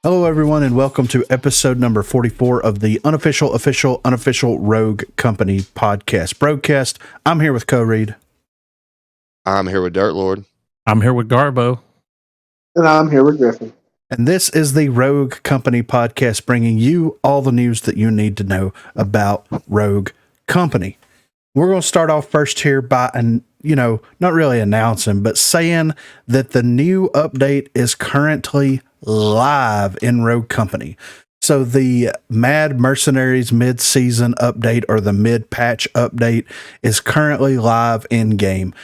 Hello, everyone, and welcome to episode number 44 of the unofficial Rogue Company podcast. Broguecast. I'm here with Co-Reed. I'm here with Dirt Lord. I'm here with Garbo. And I'm here with Griffin. And this is the Rogue Company podcast, bringing you all the news that you need to know about Rogue Company. We're going to start off first here by, not really announcing, but saying that the new update is currently live in Rogue Company. So the Mad Mercenaries mid-season update or the mid-patch update is currently live in-game.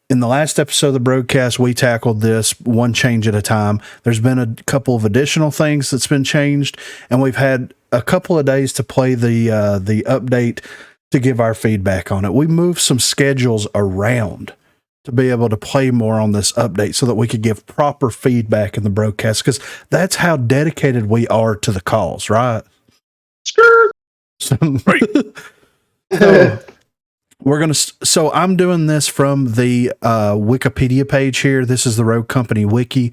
In the last episode of the Broguecast, we tackled this one change at a time. There's been a couple of additional things that's been changed, and we've had a couple of days to play the update to give our feedback on it. We moved some schedules around to be able to play more on this update so that we could give proper feedback in the broadcast, because that's how dedicated we are to the calls, right? Sure. So I'm doing this from the Wikipedia page here. This is the Rogue Company Wiki.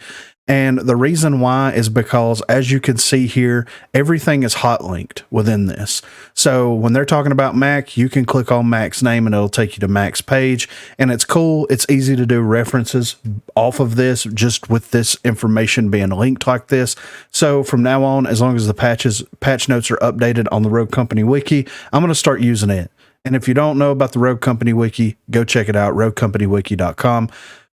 And the reason why is because, as you can see here, everything is hot linked within this. So when they're talking about Mac, you can click on Mac's name and it'll take you to Mac's page. And it's cool. It's easy to do references off of this, just with this information being linked like this. So from now on, as long as the patch notes are updated on the Rogue Company Wiki, I'm going to start using it. And if you don't know about the Rogue Company Wiki, go check it out, roguecompany.wiki.com.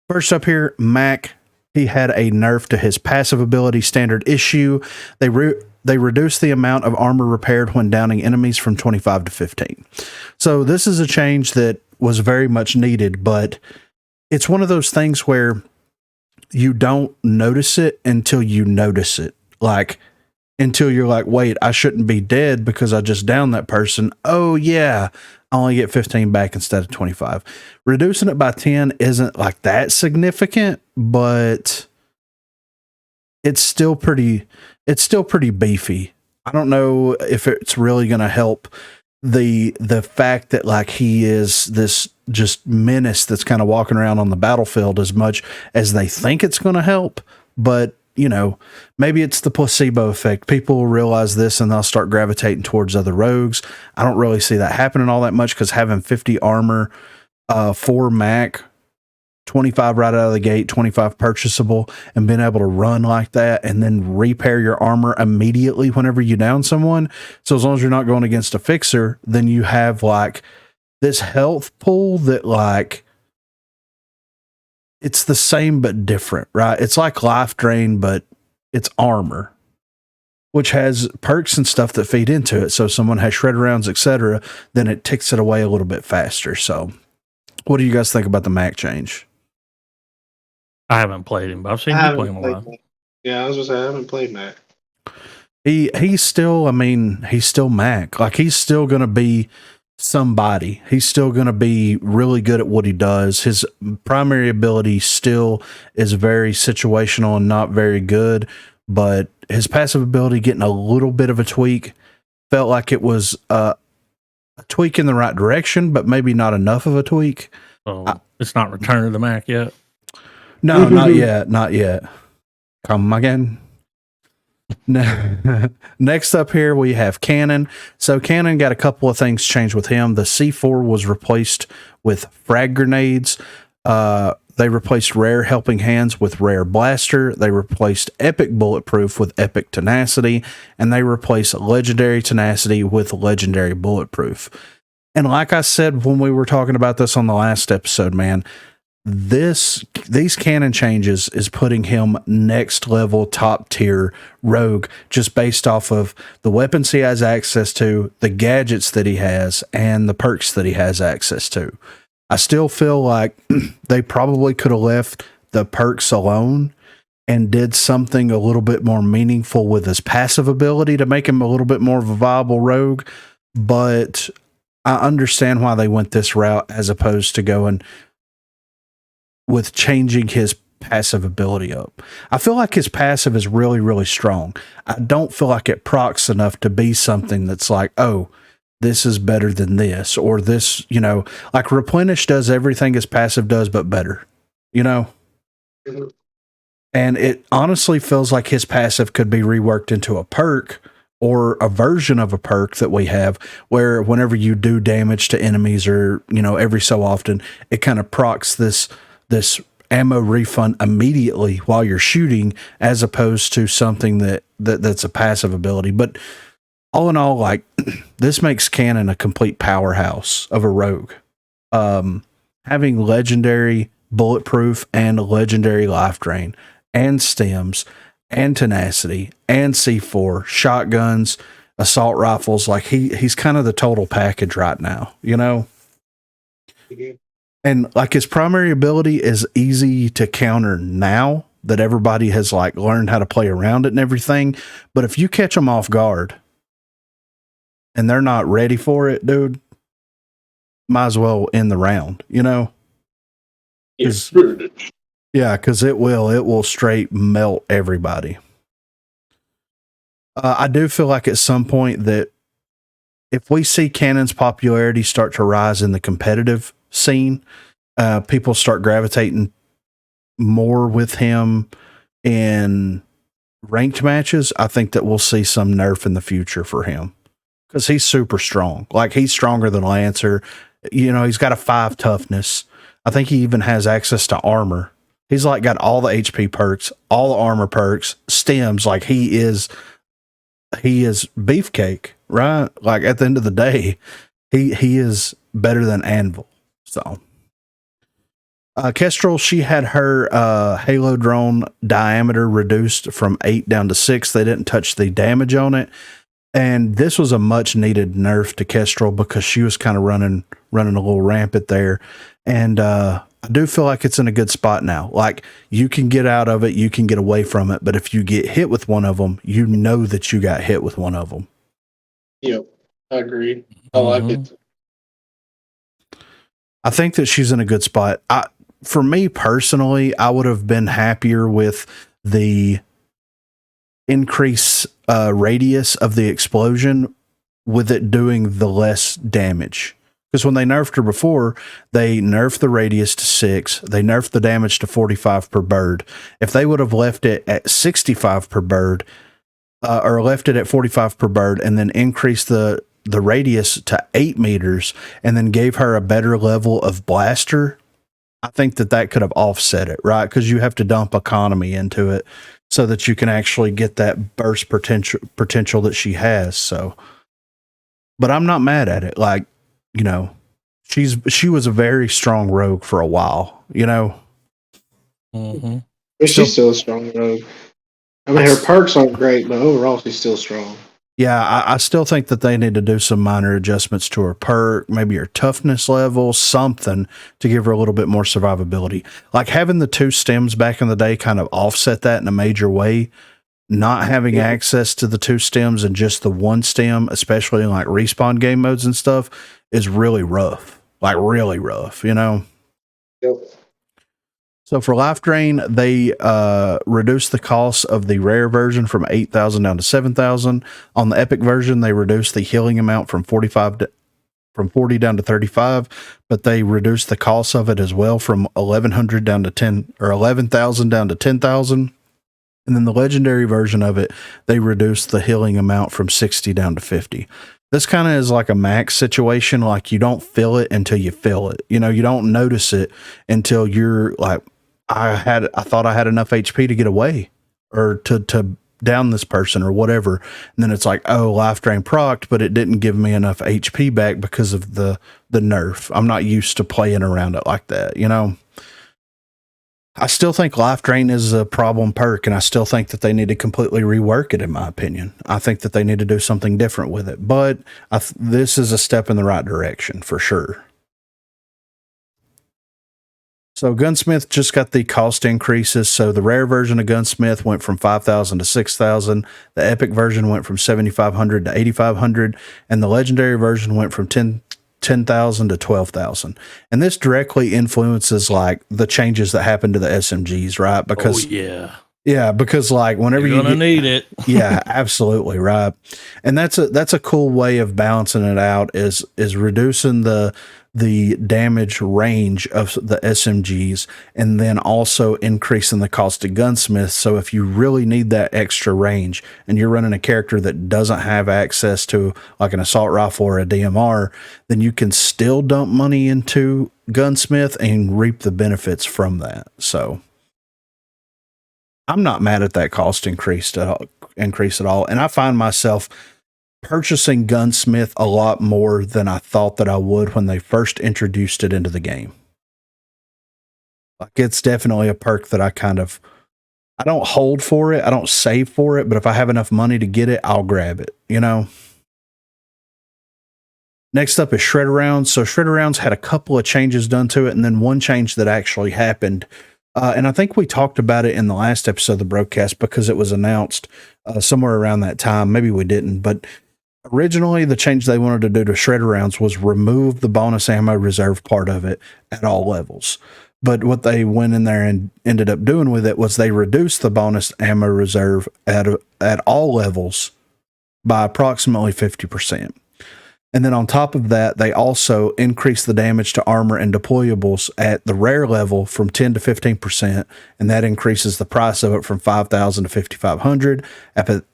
First up here, Mac. He had a nerf to his passive ability standard issue. They reduced the amount of armor repaired when downing enemies from 25 to 15. So this is a change that was very much needed, but it's one of those things where you don't notice it until you notice it. Like, until you're like, wait, I shouldn't be dead because I just downed that person. Oh, yeah, I only get 15 back instead of 25. Reducing it by 10 isn't like that significant, but it's still pretty beefy. I don't know if it's really going to help the fact that like he is this just menace that's kind of walking around on the battlefield as much as they think it's going to help, but maybe it's the placebo effect. People will realize this and they'll start gravitating towards other rogues. I don't really see that happening all that much, because having 50 armor for Mac, 25 right out of the gate, 25 purchasable, and being able to run like that and then repair your armor immediately whenever you down someone. So as long as you're not going against a fixer, then you have like this health pool that like, it's the same but different, right? It's like life drain, but it's armor, which has perks and stuff that feed into it. So if someone has shredder rounds, etc., then it ticks it away a little bit faster. So what do you guys think about the Mac change? I haven't played him, but I've seen you play him a lot. Yeah, I was just saying, I haven't played Mac. He's still Mac. Like, he's still going to be somebody. He's still going to be really good at what he does. His primary ability still is very situational and not very good, but his passive ability getting a little bit of a tweak. Felt like it was a tweak in the right direction, but maybe not enough of a tweak. So it's not Return of the Mac yet? No, not yet. Come again. Next up here, we have Cannon. So Cannon got a couple of things changed with him. The C4 was replaced with frag grenades. They replaced Rare Helping Hands with Rare Blaster. They replaced Epic Bulletproof with Epic Tenacity. And they replaced Legendary Tenacity with Legendary Bulletproof. And like I said when we were talking about this on the last episode, man, these cannon changes is putting him next level top tier rogue, just based off of the weapons he has access to, the gadgets that he has, and the perks that he has access to. I still feel like they probably could have left the perks alone and did something a little bit more meaningful with his passive ability to make him a little bit more of a viable rogue, but I understand why they went this route as opposed to going with changing his passive ability up. I feel like his passive is really, really strong. I don't feel like it procs enough to be something that's like, oh, this is better than this, or this, like Replenish does everything his passive does, but better, And it honestly feels like his passive could be reworked into a perk or a version of a perk that we have, where whenever you do damage to enemies, or every so often, it kind of procs this ammo refund immediately while you're shooting, as opposed to something that's a passive ability. But all in all, like, this makes Cannon a complete powerhouse of a rogue. Having legendary bulletproof and legendary life drain and stems and tenacity and C4 shotguns, assault rifles, like he's kind of the total package right now, Mm-hmm. And like, his primary ability is easy to counter now that everybody has like learned how to play around it and everything. But if you catch them off guard and they're not ready for it, dude, might as well end the round, Yes. Yeah, because it will straight melt everybody. I do feel like at some point that if we see Cannon's popularity start to rise in the competitive scene, people start gravitating more with him in ranked matches, I think that we'll see some nerf in the future for him, because he's super strong. Like, he's stronger than Lancer. He's got a 5 toughness. I think he even has access to armor. He's like got all the HP perks, all the armor perks, stems. Like, he is beefcake, right? Like, at the end of the day, he is better than Anvil. So, Kestrel, she had her Halo drone diameter reduced from 8 down to 6. They didn't touch the damage on it, and this was a much needed nerf to Kestrel because she was kind of running a little rampant there. And I do feel like it's in a good spot now. Like, you can get out of it, you can get away from it, but if you get hit with one of them, you know that you got hit with one of them. Yep, I agree. I like it. I think that she's in a good spot. For me personally, I would have been happier with the increase radius of the explosion, with it doing the less damage. Because when they nerfed her before, they nerfed the radius to 6. They nerfed the damage to 45 per bird. If they would have left it at 65 per bird, or left it at 45 per bird, and then increased the radius to 8 meters, and then gave her a better level of blaster, I think that could have offset it, right? Because you have to dump economy into it so that you can actually get that burst potential that she has. So, but I'm not mad at it. Like, she was a very strong rogue for a while, Mm-hmm. But she's still a strong rogue. I mean, her perks aren't great, but overall, she's still strong. Yeah, I still think that they need to do some minor adjustments to her perk, maybe her toughness level, something to give her a little bit more survivability. Like, having the 2 stems back in the day kind of offset that in a major way. Not having access to the 2 stems and just the 1 stem, especially in like respawn game modes and stuff, is really rough. Like, really rough, Yep. So for life drain, they reduced the cost of the rare version from 8,000 down to 7,000. On the epic version, they reduced the healing amount from 40 down to 35, but they reduced the cost of it as well from 1,100 down to 10, or 11,000 down to 10,000. And then the legendary version of it, they reduced the healing amount from 60 down to 50. This kind of is like a max situation. Like, you don't feel it until you feel it. You don't notice it until you're like, I thought I had enough HP to get away, or to down this person or whatever. And then it's like, oh, life drain procced, but it didn't give me enough HP back because of the nerf. I'm not used to playing around it like that, I still think life drain is a problem perk, and I still think that they need to completely rework it, in my opinion. I think that they need to do something different with it, but this is a step in the right direction for sure. So Gunsmith just got the cost increases. So the rare version of Gunsmith went from 5,000 to 6,000. The epic version went from 7,500 to 8,500, and the legendary version went from 10,000 to 12,000. And this directly influences like the changes that happen to the SMGs, right? Because because like whenever you're gonna need it. Yeah, absolutely, right. And that's a cool way of balancing it out, is reducing the the damage range of the SMGs, and then also increasing the cost of gunsmiths. So if you really need that extra range and you're running a character that doesn't have access to like an assault rifle or a DMR, then you can still dump money into gunsmith and reap the benefits from that. So I'm not mad at that cost increase at all. And I find myself purchasing gunsmith a lot more than I thought that I would when they first introduced it into the game. Like, it's definitely a perk that I don't hold for it. I don't save for it, but if I have enough money to get it, I'll grab it, you know? Next up is shredder rounds. So shredder rounds had a couple of changes done to it, and then one change that actually happened. And I think we talked about it in the last episode of the Broguecast because it was announced somewhere around that time. Maybe we didn't, but originally the change they wanted to do to shredder rounds was remove the bonus ammo reserve part of it at all levels. But what they went in there and ended up doing with it was they reduced the bonus ammo reserve at all levels by approximately 50%. And then on top of that, they also increased the damage to armor and deployables at the rare level from 10 to 15%, and that increases the price of it from 5,000 to 5,500. At the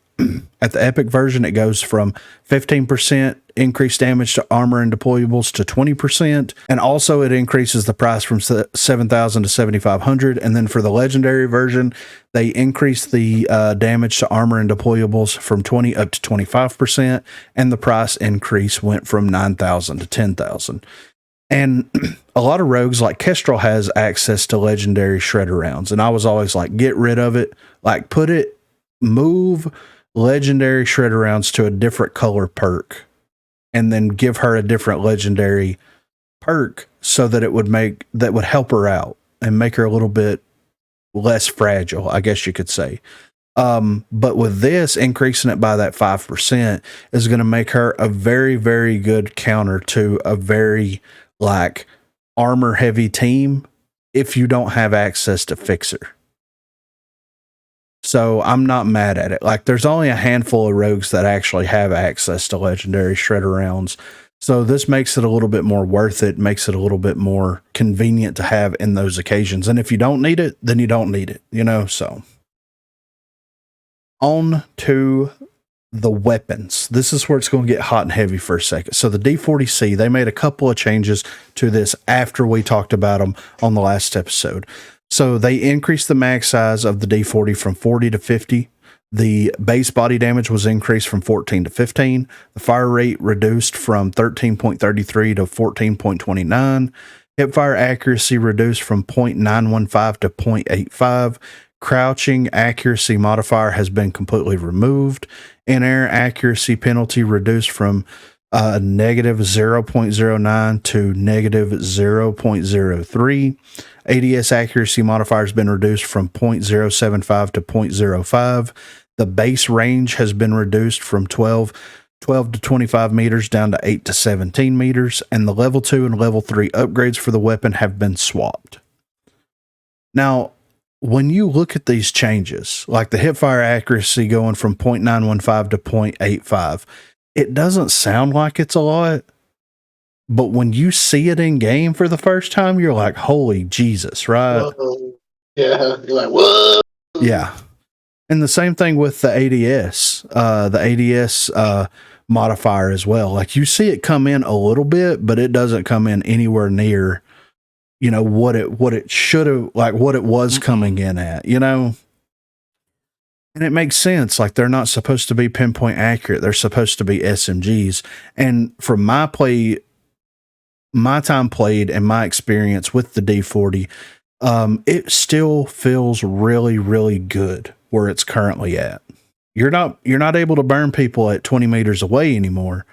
epic version, it goes from 15% increased damage to armor and deployables to 20%, and also it increases the price from 7,000 to 7,500. And then for the legendary version, they increase the damage to armor and deployables from 20 up to 25%, and the price increase went from 9,000 to 10,000. And a lot of rogues like Kestrel has access to legendary shredder rounds, and I was always like, get rid of it, like move legendary shredder rounds to a different color perk, and then give her a different legendary perk so that it would help her out and make her a little bit less fragile, I guess you could say. But with this, increasing it by that 5% is going to make her a very, very good counter to a very like armor heavy team if you don't have access to Fixer. So I'm not mad at it. Like, there's only a handful of rogues that actually have access to legendary shredder rounds. So this makes it a little bit more worth it, makes it a little bit more convenient to have in those occasions. And if you don't need it, then you don't need it, you know? So on to the weapons. This is where it's going to get hot and heavy for a second. So the D40C, they made a couple of changes to this after we talked about them on the last episode. So they increased the mag size of the D40 from 40 to 50. The base body damage was increased from 14 to 15. The fire rate reduced from 13.33 to 14.29. Hipfire accuracy reduced from 0.915 to 0.85. Crouching accuracy modifier has been completely removed. In-air accuracy penalty reduced from negative 0.09 to negative 0.03. ADS accuracy modifier has been reduced from 0.075 to 0.05. The base range has been reduced from 12 to 25 meters down to 8 to 17 meters, and the level 2 and level 3 upgrades for the weapon have been swapped. Now, when you look at these changes, like the hipfire accuracy going from 0.915 to 0.85, it doesn't sound like it's a lot, but when you see it in game for the first time, you're like, holy Jesus, right? Whoa. Yeah, you're like, whoa. Yeah. And the same thing with the ADS, modifier as well. Like, you see it come in a little bit, but it doesn't come in anywhere near, you know, what it should have, like what it was coming in at, you know? And it makes sense. Like, they're not supposed to be pinpoint accurate. They're supposed to be SMGs. And from my time played and my experience with the D40, it still feels really, really good where it's currently at. You're not able to burn people at 20 meters away anymore,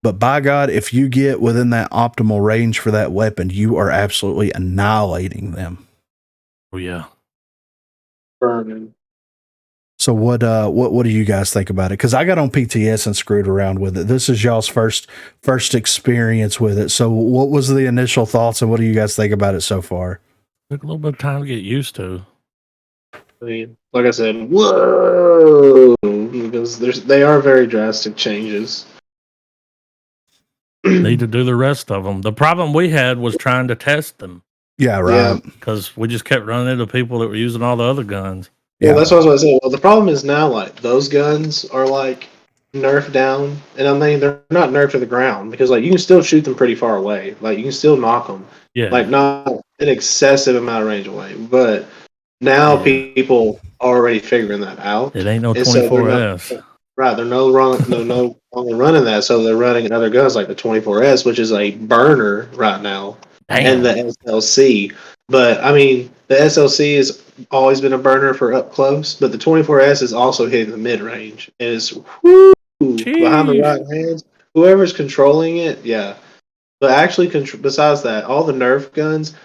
but by God, if you get within that optimal range for that weapon, you are absolutely annihilating them. Oh yeah. Burning. So what do you guys think about it? Because I got on PTS and screwed around with it. This is y'all's first experience with it. So what was the initial thoughts, and what do you guys think about it so far? Took a little bit of time to get used to. I mean, like I said, whoa, because they are very drastic changes. Need to do the rest of them. The problem we had was trying to test them Yeah, right. because we just kept running into people that were using all the other guns. Well, Yeah. that's what I was going to say. Well, the problem is now, like, those guns are, like, nerfed down. And I mean, they're not nerfed to the ground because, like, you can still shoot them pretty far away. Like, you can still knock them. Yeah. Like, not an excessive amount of range away. But now Yeah. people are already figuring that out. It ain't no And so they're 24S. Right, they're no longer running that, so they're running other guns like the 24S, which is a burner right now, and Damn. the SLC. But I mean, the SLC has always been a burner for up close, but the 24S is also hitting the mid range. And it's behind the Jeez. right hands. Whoever's controlling it, yeah. But actually, besides that, all the Nerf guns,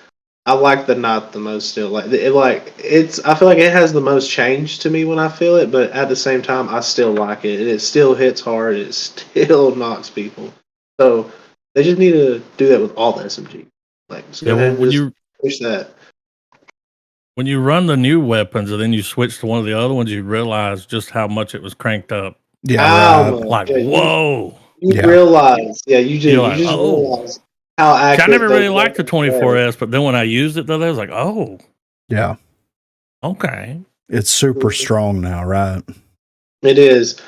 I like the knot the most still. Like it's. I feel like it has the most change to me when I feel it, but at the same time, I still like it. And it still hits hard. It still knocks people. So they just need to do that with all the SMG. Like, just go ahead and just push that. When you run the new weapons and then you switch to one of the other ones, you realize just how much it was cranked up. Yeah, right. Like, yeah, whoa. You realize, you just oh. realize how accurate. I never really liked the 24S, but then when I used it, though, I was like, oh. Yeah. Okay. It's super strong now, right? It is.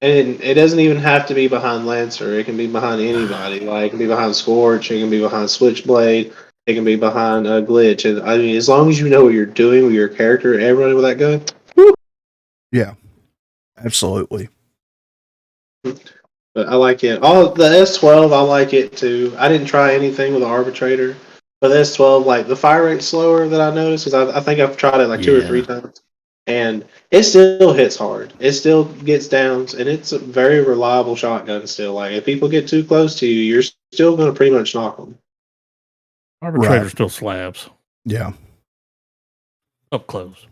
And it doesn't even have to be behind Lancer. It can be behind anybody. Like, it can be behind Scorch. It can be behind Switchblade. It can be behind Glitch. And I mean, as long as you know what you're doing with your character and running with that gun. Woo! Yeah. Absolutely. But I like it. All the S12, I like it too. I didn't try anything with the Arbitrator. But the S12, like, the fire rate's slower that I noticed, because I think I've tried it like 2 or 3 times. And it still hits hard. It still gets downs, and it's a very reliable shotgun still. Like, if people get too close to you, you're still going to pretty much knock them. Arbitrator still slabs. Yeah. Up close.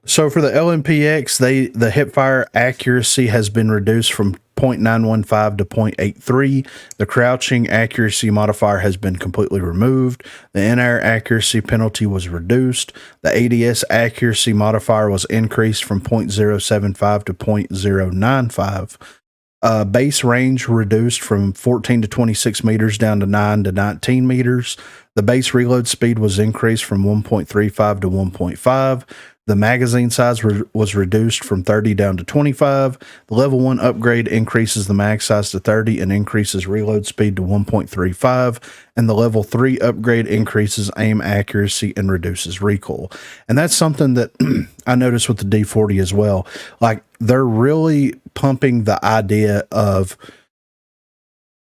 So for the LMPX, the hipfire accuracy has been reduced from 0.915 to 0.83. The crouching accuracy modifier has been completely removed. The in-air accuracy penalty was reduced. The ADS accuracy modifier was increased from 0.075 to 0.095. Base range reduced from 14 to 26 meters down to 9 to 19 meters. The base reload speed was increased from 1.35 to 1.5. The magazine size was reduced from 30 down to 25. The level 1 upgrade increases the mag size to 30 and increases reload speed to 1.35. And the level 3 upgrade increases aim accuracy and reduces recoil. And that's something that I noticed with the D40 as well. Like, they're really pumping the idea of,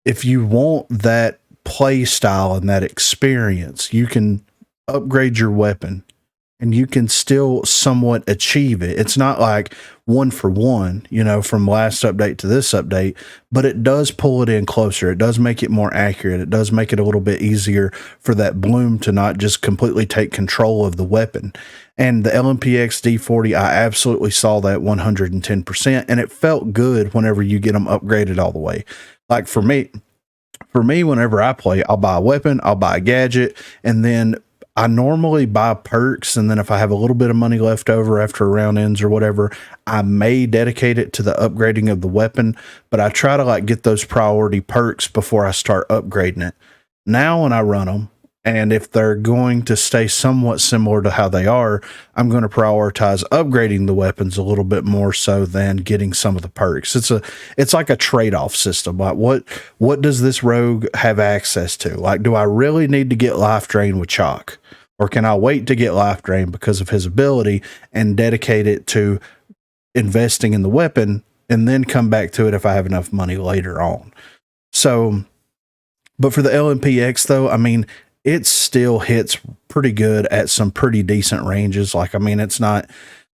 if you want that play style and that experience, you can upgrade your weapon and you can still somewhat achieve it. It's not like 1 for 1, from last update to this update, but it does pull it in closer. It does make it more accurate. It does make it a little bit easier for that bloom to not just completely take control of the weapon. And the LMPX D40, I absolutely saw that 110%, and it felt good whenever you get them upgraded all the way. Like, for me, whenever I play, I'll buy a weapon, I'll buy a gadget, and then I normally buy perks, and then if I have a little bit of money left over after a round ends or whatever, I may dedicate it to the upgrading of the weapon, but I try to get those priority perks before I start upgrading it. Now when I run them, and if they're going to stay somewhat similar to how they are, I'm going to prioritize upgrading the weapons a little bit more so than getting some of the perks. It's like a trade-off system. Like, what does this rogue have access to? Like, do I really need to get life drain with Chalk? Or can I wait to get life drain because of his ability and dedicate it to investing in the weapon and then come back to it if I have enough money later on? So, but for the LMPX though, I mean, it still hits pretty good at some pretty decent ranges. Like, I mean, it's not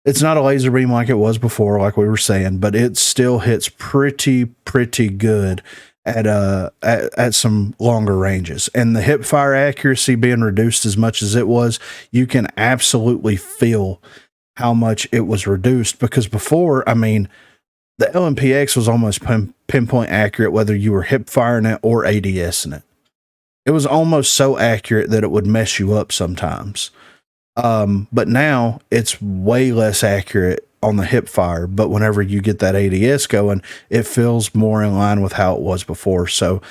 a laser beam like it was before, like we were saying, but it still hits pretty good at some longer ranges. And the hip fire accuracy being reduced as much as it was, you can absolutely feel how much it was reduced, because before, I mean, the LMPX was almost pinpoint accurate whether you were hip firing it or ADSing it. It was almost so accurate that it would mess you up sometimes. But now it's way less accurate on the hip fire, but whenever you get that ADS going, it feels more in line with how it was before. So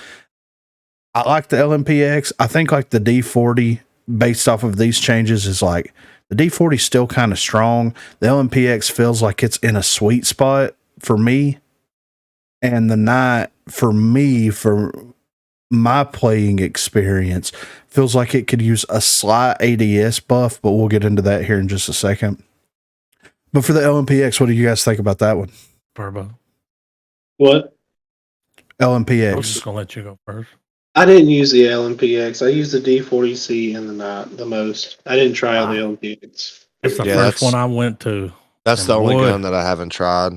I like the LMPX. I think like the D40 based off of these changes is like the D40 is still kind of strong. The LMPX feels like it's in a sweet spot for me. And the Night for me, for my playing experience, feels like it could use a slight ADS buff, but we'll get into that here in just a second. But for the LMPX, what do you guys think about that one? Burbo. What? I'm LMPX. just gonna let you go first. I didn't use the LMPX. I used the D40C and the Night the most. I didn't try out the LMPX. It's the Yeah, first that's- one I went to. That's And the only boy, gun that I haven't tried.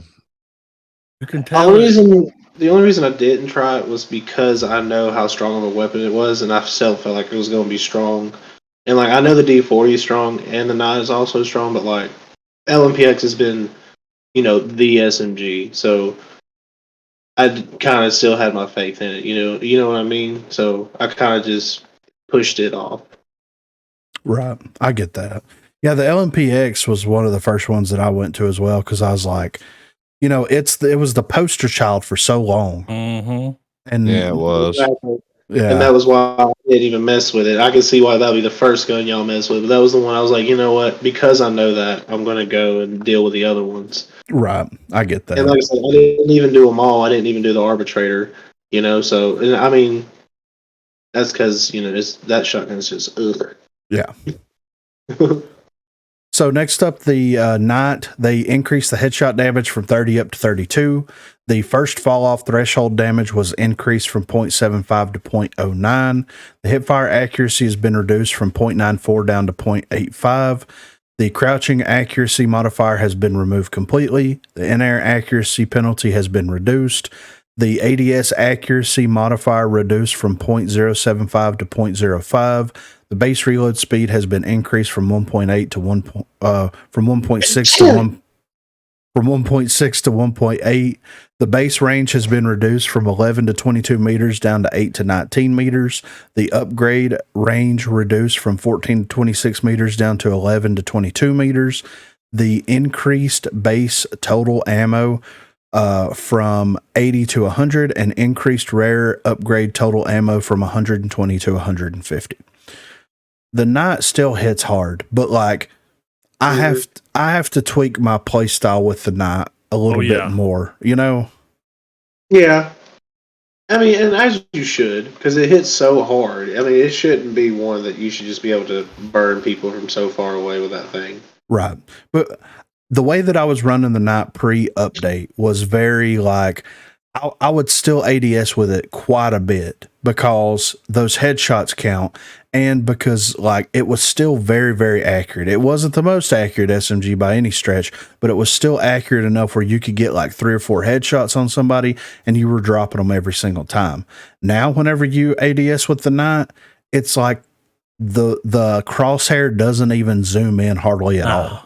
You can The tell. only reason I didn't try it was because I know how strong of a weapon it was, and I still felt like it was going to be strong. And like I know the D40 is strong, and the Night is also strong, but like LMPX has been, the SMG, so I kind of still had my faith in it. You know what I mean. So I kind of just pushed it off. Right. I get that. Yeah, the LMPX was one of the first ones that I went to as well, because I was like, it was the poster child for so long. Mm-hmm. And Yeah, it was. Exactly. yeah, And that was why I didn't even mess with it. I can see why that would be the first gun y'all mess with, but that was the one I was like, you know what? Because I know that, I'm going to go and deal with the other ones. right. I get that. And like I said, I didn't even do them all. I didn't even do the arbitrator, so, and I mean, that's because, that shotgun is just, ugh. Yeah. So next up, the Night, they increased the headshot damage from 30 up to 32. The first fall off threshold damage was increased from 0.75 to 0.09. The hipfire accuracy has been reduced from 0.94 down to 0.85. The crouching accuracy modifier has been removed completely. The in-air accuracy penalty has been reduced. The ADS accuracy modifier reduced from 0.075 to 0.05. The base reload speed has been increased from 1.8 to 1 from 1.6 to 1 from 1.6 to 1.8. The base range has been reduced from 11 to 22 meters down to 8 to 19 meters. The upgrade range reduced from 14 to 26 meters down to 11 to 22 meters. The increased base total ammo from 80 to 100, and increased rare upgrade total ammo from 120 to 150. The Night still hits hard, but like I have to tweak my play style with the Night a little bit more, Yeah. I mean, and as you should, because it hits so hard. I mean, it shouldn't be one that you should just be able to burn people from so far away with that thing. Right. But the way that I was running the Night pre-update was very like, I would still ADS with it quite a bit because those headshots count, and because like it was still very, very accurate. It wasn't the most accurate SMG by any stretch, but it was still accurate enough where you could get like 3 or 4 headshots on somebody and you were dropping them every single time. Now, whenever you ADS with the Night, it's like the crosshair doesn't even zoom in hardly at all.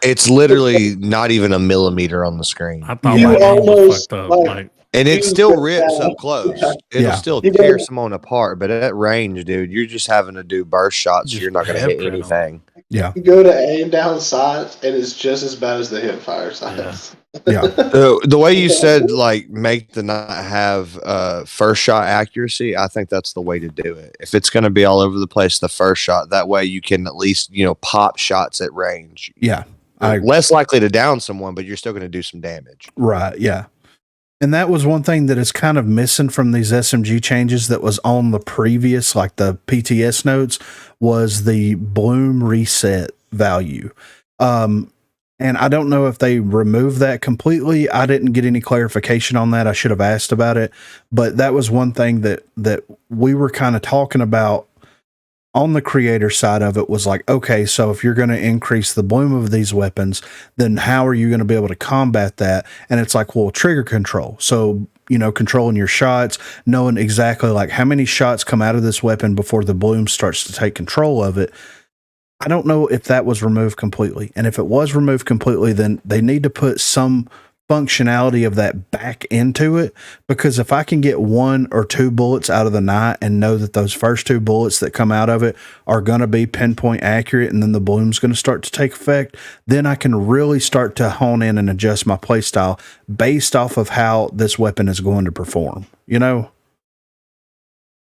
It's literally not even a millimeter on the screen. I thought You my game was almost, fucked up. like- And it You still could, rips up close. It'll Yeah. still You tear gotta- someone apart, but at range, dude, you're just having to do burst shots. Just You're not going to hit pepper 'em. anything. Yeah. You go to aim down sights, and it's just as bad as the hip fire sights. Yeah. The way you said, like, make the Night have first shot accuracy, I think that's the way to do it. If it's going to be all over the place, the first shot, that way you can at least, pop shots at range. Yeah. Less likely to down someone, but you're still going to do some damage. Right. Yeah. And that was one thing that is kind of missing from these SMG changes that was on the previous, like the PTS notes, was the bloom reset value. And I don't know if they removed that completely. I didn't get any clarification on that. I should have asked about it. But that was one thing that we were kind of talking about on the creator side of it, was like, okay, so if you're going to increase the bloom of these weapons, then how are you going to be able to combat that? And it's like, well, trigger control. So, controlling your shots, knowing exactly like how many shots come out of this weapon before the bloom starts to take control of it. I don't know if that was removed completely. And if it was removed completely, then they need to put some functionality of that back into it, because if I can get 1 or 2 bullets out of the night and know that those first 2 bullets that come out of it are going to be pinpoint accurate, and then the bloom's going to start to take effect, then I can really start to hone in and adjust my play style based off of how this weapon is going to perform, you know?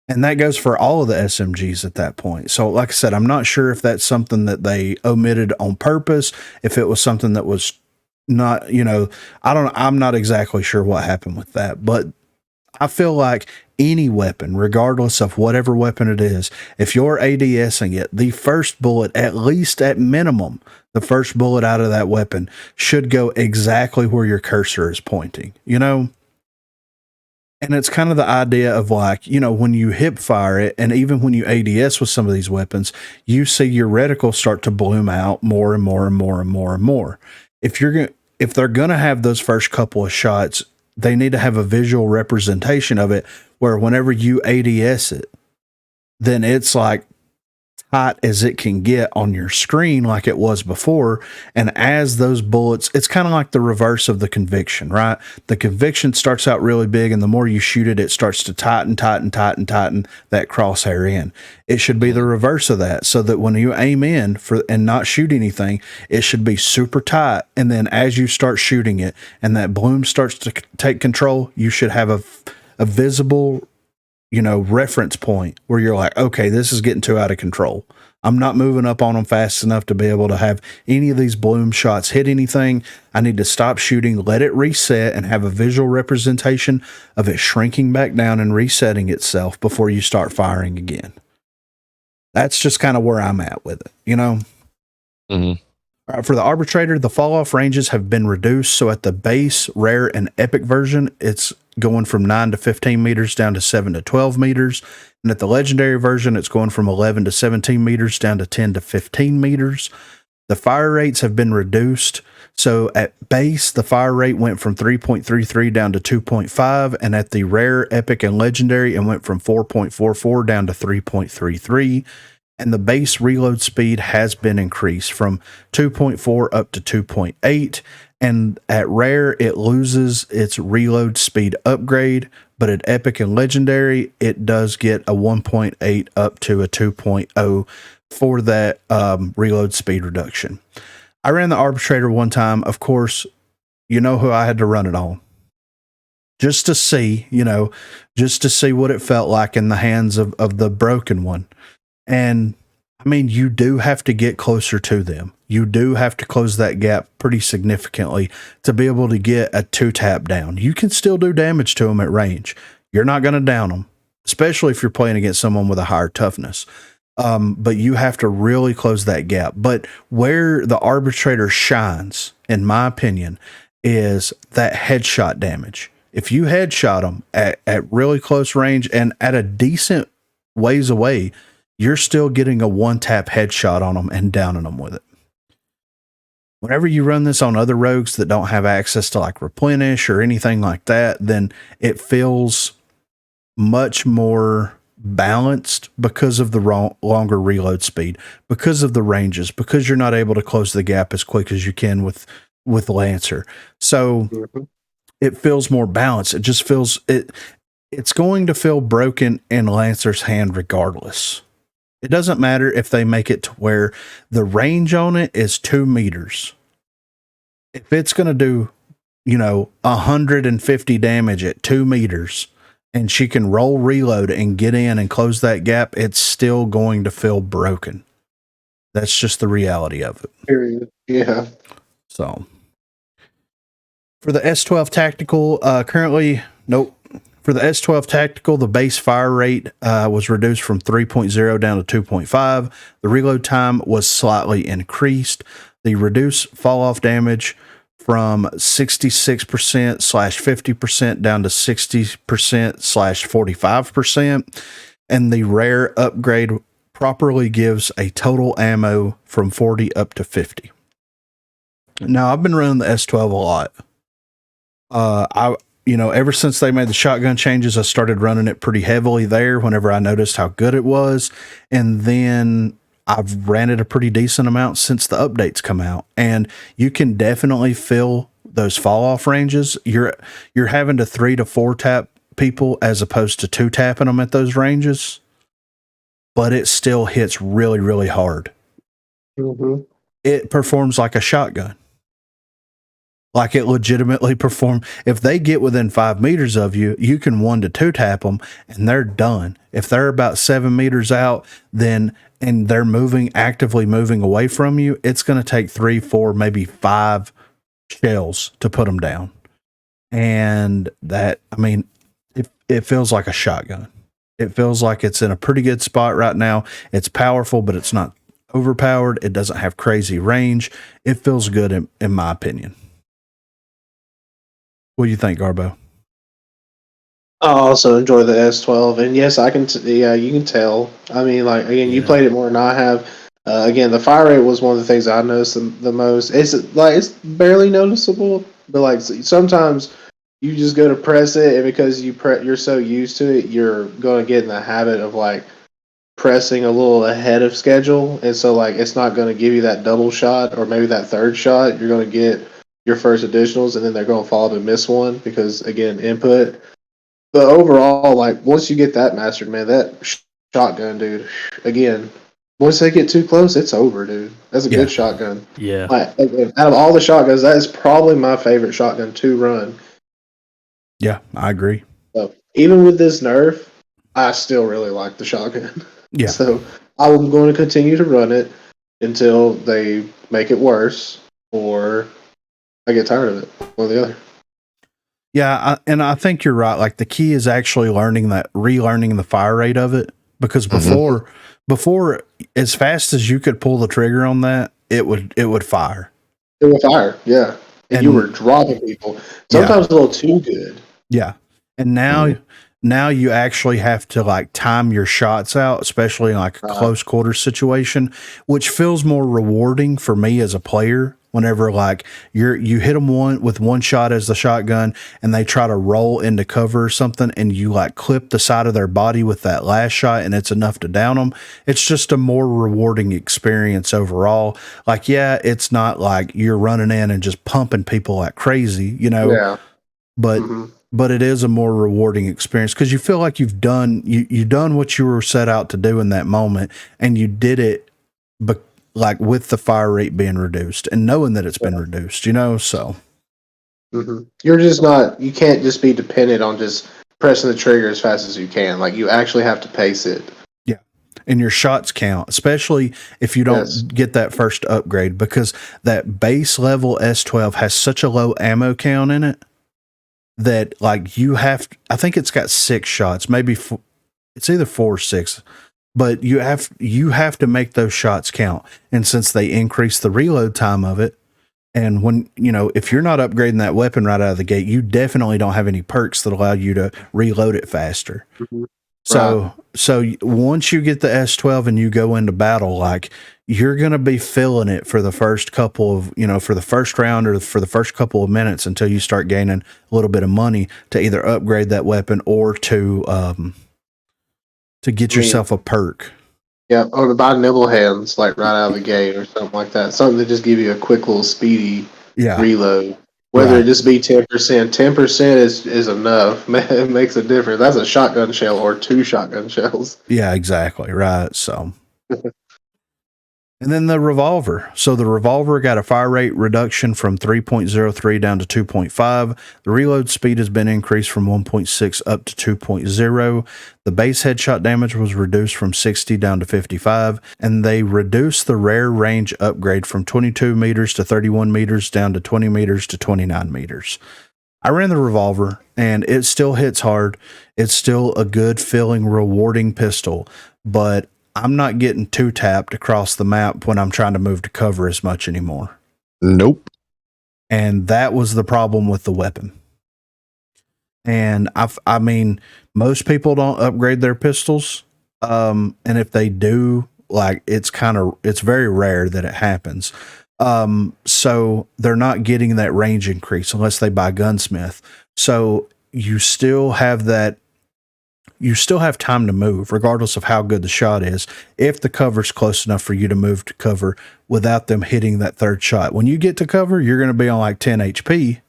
And that goes for all of the SMGs at that point. So like I said, I'm not sure if that's something that they omitted on purpose, if it was something that was not, you know, I'm not exactly sure what happened with that, but I feel like any weapon, regardless of whatever weapon it is, if you're ADSing it, the first bullet, at least at minimum, the first bullet out of that weapon should go exactly where your cursor is pointing, you know? And it's kind of the idea of like, you know, when you hip fire it, and even when you ADS with some of these weapons, you see your reticle start to bloom out more and more and more and more and more. If they're going to have those first couple of shots, they need to have a visual representation of it where whenever you ADS it, then it's like tight as it can get on your screen like it was before. And as those bullets, it's kind of like the reverse of the conviction, right? The conviction starts out really big, and the more you shoot it, it starts to tighten that crosshair in. It should be the reverse of that, so that when you aim in for and not shoot anything, it should be super tight. And then as you start shooting it and that bloom starts to take control, you should have a visible, you know, reference point where you're like, okay, this is getting too out of control. I'm not moving up on them fast enough to be able to have any of these bloom shots hit anything. I need to stop shooting, let it reset, and have a visual representation of it shrinking back down and resetting itself before you start firing again. That's just kind of where I'm at with it, you know? Mm-hmm. For the arbitrator, the fall off ranges have been reduced. So at the base, rare, and epic version, it's going from 9 to 15 meters down to 7 to 12 meters. And at the legendary version, it's going from 11 to 17 meters down to 10 to 15 meters. The fire rates have been reduced. So at base, the fire rate went from 3.33 down to 2.5. And at the rare, epic, and legendary, it went from 4.44 down to 3.33. And the base reload speed has been increased from 2.4 up to 2.8. And at rare, it loses its reload speed upgrade, but at epic and legendary, it does get a 1.8 up to a 2.0 for that reload speed reduction. I ran the arbitrator one time. Of course, you know who I had to run it on. Just to see, you know, just to see what it felt like in the hands of the broken one. And I mean, you do have to get closer to them. You do have to close that gap pretty significantly to be able to get a 2-tap down. You can still do damage to them at range. You're not going to down them, especially if you're playing against someone with a higher toughness. But you have to really close that gap. But where the arbitrator shines, in my opinion, is that headshot damage. If you headshot them at really close range and at a decent ways away, you're still getting a 1-tap headshot on them and downing them with it. Whenever you run this on other rogues that don't have access to like replenish or anything like that, then it feels much more balanced because of the longer reload speed, because of the ranges, because you're not able to close the gap as quick as you can with Lancer. So it feels more balanced. It just feels it's going to feel broken in Lancer's hand regardless. It doesn't matter if they make it to where the range on it is 2 meters. If it's going to do, you know, 150 damage at 2 meters and she can roll reload and get in and close that gap, it's still going to feel broken. That's just the reality of it. Period. Yeah. So for the S12 Tactical, currently, nope. For the S12 Tactical, the base fire rate was reduced from 3.0 down to 2.5. The reload time was slightly increased. The reduced fall-off damage from 66%/50% down to 60%/45%. And the rare upgrade properly gives a total ammo from 40 up to 50. Now, I've been running the S12 a lot. Ever since they made the shotgun changes, I started running it pretty heavily there whenever I noticed how good it was. And then I've ran it a pretty decent amount since the updates come out. And you can definitely feel those fall off ranges, you're having to 3 to 4 tap people as opposed to 2 tapping them at those ranges, but it still hits really, really hard. Mm-hmm. It performs like a shotgun. Like it legitimately perform. If they get within 5 meters of you, you can 1 to 2 tap them and they're done. If they're about 7 meters out, then and they're actively moving away from you, it's going to take 3, 4, maybe 5 shells to put them down. And that, I mean, it feels like a shotgun. It feels like it's in a pretty good spot right now. It's powerful, but it's not overpowered. It doesn't have crazy range. It feels good in my opinion. What do you think, Garbo? I also enjoy the S12, and yes, I can. You can tell. I mean, like again, you played it more than I have. Again, the fire rate was one of the things I noticed the most. It's barely noticeable, but like sometimes you just go to press it, and because you're so used to it, you're going to get in the habit of like pressing a little ahead of schedule, and so like it's not going to give you that double shot or maybe that third shot. You're going to get your first additionals, and then they're going to fall to miss one because again input. But overall, like once you get that mastered, man, that shotgun, dude. Again, once they get too close, it's over, dude. That's a good shotgun. Yeah. Like, out of all the shotguns, that is probably my favorite shotgun to run. Yeah, I agree. So even with this nerf, I still really like the shotgun. Yeah. So I'm going to continue to run it until they make it worse or I get tired of it. One or the other. Yeah, and I think you're right. Like the key is actually relearning the fire rate of it, because before, as fast as you could pull the trigger on that, it would fire. It would fire, yeah. And you were dropping people sometimes a little too good. Yeah, and now you actually have to like time your shots out, especially in like a close quarter situation, which feels more rewarding for me as a player. Whenever like you hit them with one shot as the shotgun and they try to roll into cover or something and you like clip the side of their body with that last shot and it's enough to down them. It's just a more rewarding experience overall. Like, yeah, it's not like you're running in and just pumping people like crazy, you know, but it is a more rewarding experience because you feel like you've done what you were set out to do in that moment and you did it like with the fire rate being reduced and knowing that it's been reduced, you know, so. You're just not, you can't just be dependent on just pressing the trigger as fast as you can. Like you actually have to pace it. Yeah. And your shots count, especially if you don't get that first upgrade, because that base level S12 has such a low ammo count in it that like I think it's got 6 shots, maybe it's either 4 or 6. But you have to make those shots count. And since they increase the reload time of it, and when, you know, if you're not upgrading that weapon right out of the gate, you definitely don't have any perks that allow you to reload it faster. So once you get the S12 and you go into battle, like you're going to be feeling it for the first couple of, you know, for the first round or for the first couple of minutes until you start gaining a little bit of money to either upgrade that weapon or to get yourself a perk. Yeah, or to buy nibble hands like right out of the gate or something like that. Something to just give you a quick little speedy reload. Whether it just be 10%. 10% is enough. It makes a difference. That's a shotgun shell or 2 shotgun shells. Yeah, exactly. Right. So and then the revolver. So the revolver got a fire rate reduction from 3.03 down to 2.5. The reload speed has been increased from 1.6 up to 2.0. The base headshot damage was reduced from 60 down to 55. And they reduced the rare range upgrade from 22 meters to 31 meters down to 20 meters to 29 meters. I ran the revolver and it still hits hard. It's still a good feeling, rewarding pistol, but I'm not getting 2 tapped across the map when I'm trying to move to cover as much anymore. Nope. And that was the problem with the weapon. And I mean, most people don't upgrade their pistols. And if they do, like it's very rare that it happens. So they're not getting that range increase unless they buy Gunsmith. So you still have that you still have time to move, regardless of how good the shot is, if the cover's close enough for you to move to cover without them hitting that third shot. When you get to cover, you're going to be on like 10 HP,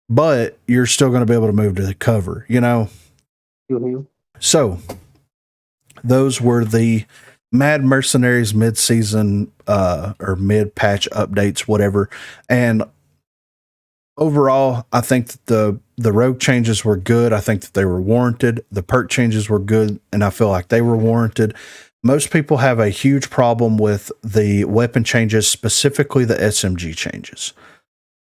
but you're still going to be able to move to the cover, you know? Mm-hmm. So those were the Mad Mercenaries mid-season or mid-patch updates, whatever. And overall, I think that the rogue changes were good. I think that they were warranted. The perk changes were good, and I feel like they were warranted. Most people have a huge problem with the weapon changes, specifically the SMG changes.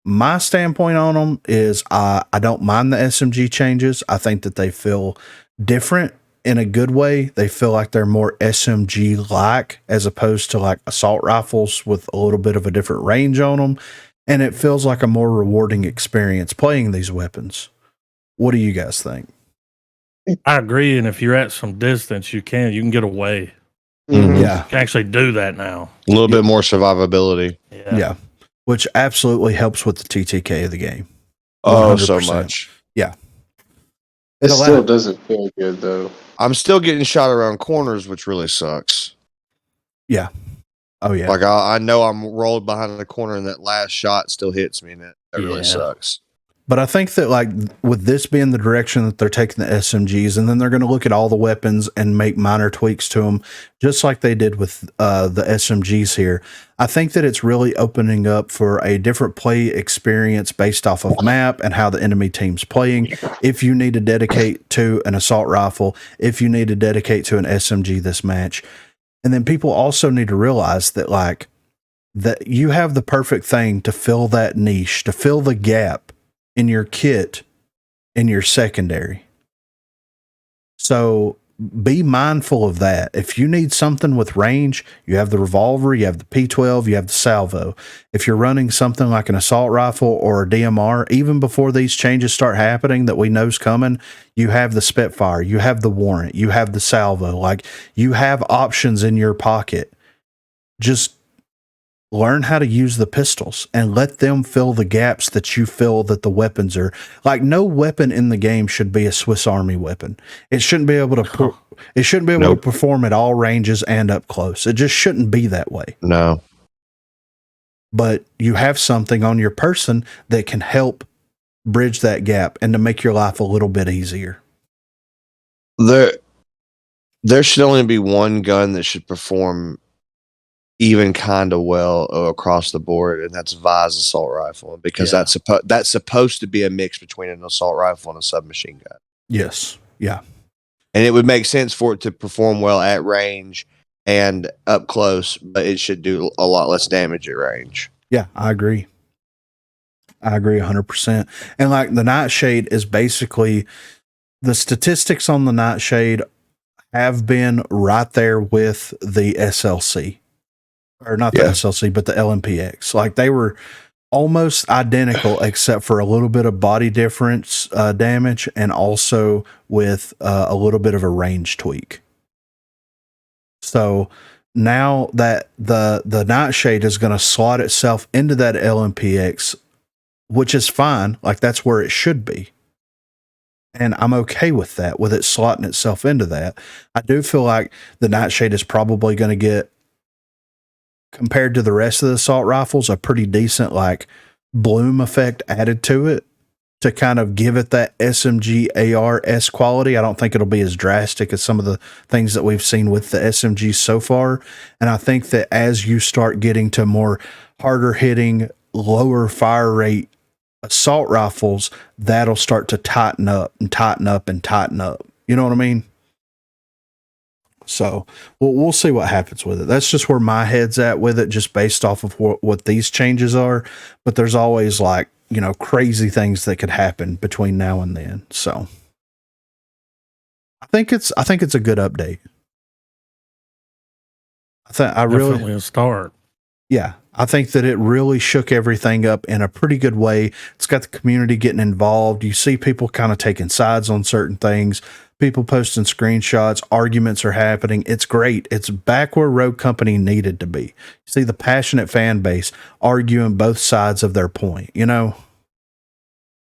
My standpoint on them is I don't mind the SMG changes. I think that they feel different in a good way. They feel like they're more SMG-like as opposed to like assault rifles with a little bit of a different range on them. And it feels like a more rewarding experience playing these weapons. What do you guys think? I agree. And if you're at some distance, you can get away. Mhm. Yeah. You can actually do that now. A little bit more survivability. Yeah. Which absolutely helps with the TTK of the game. Oh, so 100%. much. It still doesn't feel good though. I'm still getting shot around corners, which really sucks. Yeah. Oh, yeah. Like I know I'm rolled behind the corner and that last shot still hits me, and that really Yeah. sucks. But I think that like with this being the direction that they're taking the SMGs, and then they're going to look at all the weapons and make minor tweaks to them, just like they did with the SMGs here. I think that it's really opening up for a different play experience based off of map and how the enemy team's playing. If you need to dedicate to an assault rifle, if you need to dedicate to an SMG this match. And then people also need to realize that like that you have the perfect thing to fill that niche, to fill the gap in your kit, in your secondary. So be mindful of that. If you need something with range, you have the revolver, you have the P12, you have the salvo. If you're running something like an assault rifle or a DMR, even before these changes start happening that we know's coming, you have the Spitfire, you have the Warrant, you have the salvo. Like you have options in your pocket. Just learn how to use the pistols and let them fill the gaps that you feel that the weapons are. Like no weapon in the game should be a Swiss Army weapon. It shouldn't be able to to perform at all ranges and up close. It just shouldn't be that way. No. But you have something on your person that can help bridge that gap and to make your life a little bit easier. There should only be one gun that should perform even kind of well across the board, and that's Vi's assault rifle, because that's supposed to be a mix between an assault rifle and a submachine gun. Yes. Yeah. And it would make sense for it to perform well at range and up close, but it should do a lot less damage at range. Yeah, I agree. 100%. And like the Nightshade is basically the statistics on the Nightshade have been right there with the SLC. Or not the SLC, but the LMPX. Like they were almost identical, except for a little bit of body difference damage, and also with a little bit of a range tweak. So now that the Nightshade is going to slot itself into that LMPX, which is fine. Like that's where it should be. And I'm okay with that, with it slotting itself into that. I do feel like the Nightshade is probably going to get, compared to the rest of the assault rifles, a pretty decent like bloom effect added to it to kind of give it that SMG AR-S quality. I don't think it'll be as drastic as some of the things that we've seen with the SMGs so far. And I think that as you start getting to more harder hitting, lower fire rate assault rifles, that'll start to tighten up and tighten up and tighten up. You know what I mean? So we'll see what happens with it. That's just where my head's at with it, just based off of what these changes are. But there's always like, you know, crazy things that could happen between now and then. So I think it's a good update. I really Definitely a start. Yeah, I think that it really shook everything up in a pretty good way. It's got the community getting involved. You see people kind of taking sides on certain things. People posting screenshots, arguments are happening. It's great. It's back where Rogue Company needed to be. You see the passionate fan base arguing both sides of their point, you know?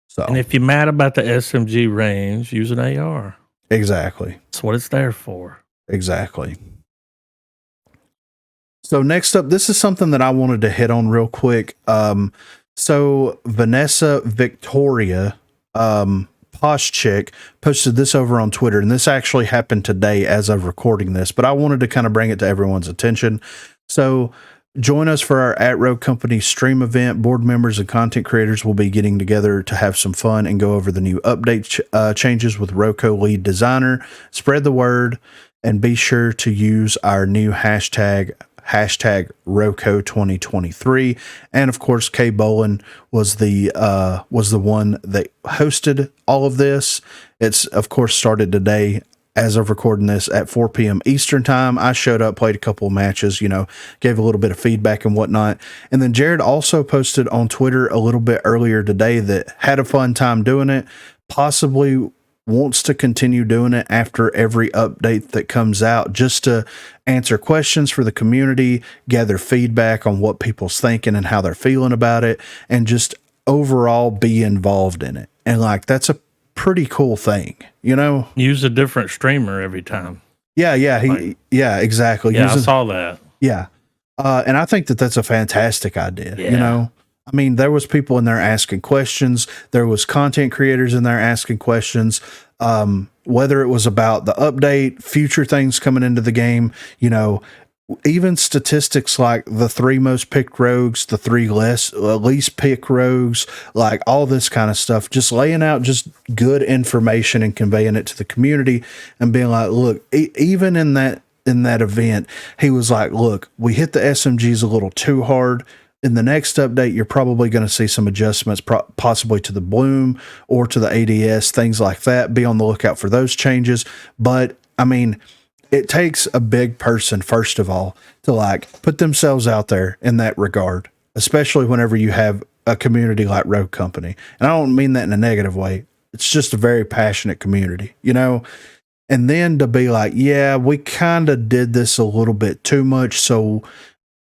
So, And if you're mad about the SMG range, use an AR. Exactly. That's what it's there for. Exactly. So next up, this is something that I wanted to hit on real quick. So Vanessa Victoria, Posh Chick, posted this over on Twitter, and this actually happened today as of recording this, but I wanted to kind of bring it to everyone's attention. So join us for our at Rogue Company stream event. Board members and content creators will be getting together to have some fun and go over the new update changes with ROCO lead designer. Spread the word and be sure to use our new hashtag ROCO 2023. And of course, Kay Bolin was the one that hosted all of this. It's of course started today as of recording this at 4 p.m. Eastern time. I showed up, played a couple of matches, gave a little bit of feedback and whatnot. And then Jared also posted on Twitter a little bit earlier today that had a fun time doing it, possibly wants to continue doing it after every update that comes out, just to answer questions for the community, gather feedback on what people's thinking and how they're feeling about it, and just overall be involved in it. And that's a pretty cool thing, Use a different streamer every time. Yeah, exactly. Yeah, I saw that. Yeah. And I think that that's a fantastic idea. Yeah. I mean, there was people in there asking questions. There was content creators in there asking questions. Whether it was about the update, future things coming into the game, even statistics like the 3 most picked rogues, the 3 least picked rogues, like all this kind of stuff, just laying out just good information and conveying it to the community and being like, look, even in that event, he was like, look, we hit the SMGs a little too hard. In the next update, you're probably going to see some adjustments, possibly to the bloom or to the ADS, things like that. Be on the lookout for those changes. But I mean, it takes a big person, first of all, to put themselves out there in that regard, especially whenever you have a community like Rogue Company. And I don't mean that in a negative way. It's just a very passionate community, and then to be like, yeah, we kind of did this a little bit too much. So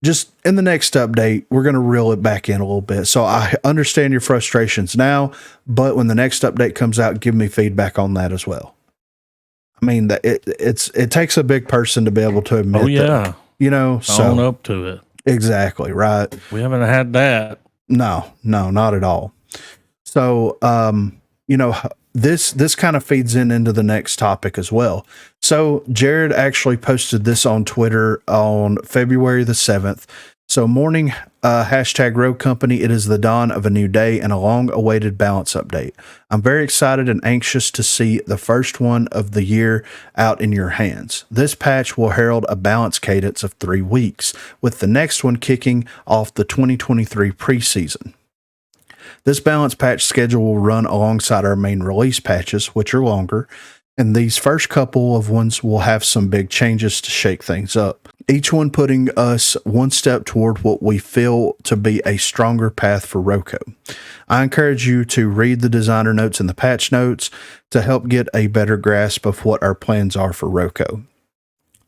just in the next update, we're going to reel it back in a little bit. So I understand your frustrations now, but when the next update comes out, give me feedback on that as well. I mean, it takes a big person to be able to admit that, own up to it. Exactly. Right. We haven't had that. No, not at all. So, this kind of feeds into the next topic as well. So Jared actually posted this on Twitter on February the 7th. So morning, hashtag Rogue Company. It is the dawn of a new day and a long awaited balance update. I'm very excited and anxious to see the first one of the year out in your hands. This patch will herald a balance cadence of 3 weeks, with the next one kicking off the 2023 preseason. This balance patch schedule will run alongside our main release patches, which are longer, and these first couple of ones will have some big changes to shake things up, each one putting us one step toward what we feel to be a stronger path for ROCO. I encourage you to read the designer notes and the patch notes to help get a better grasp of what our plans are for ROCO.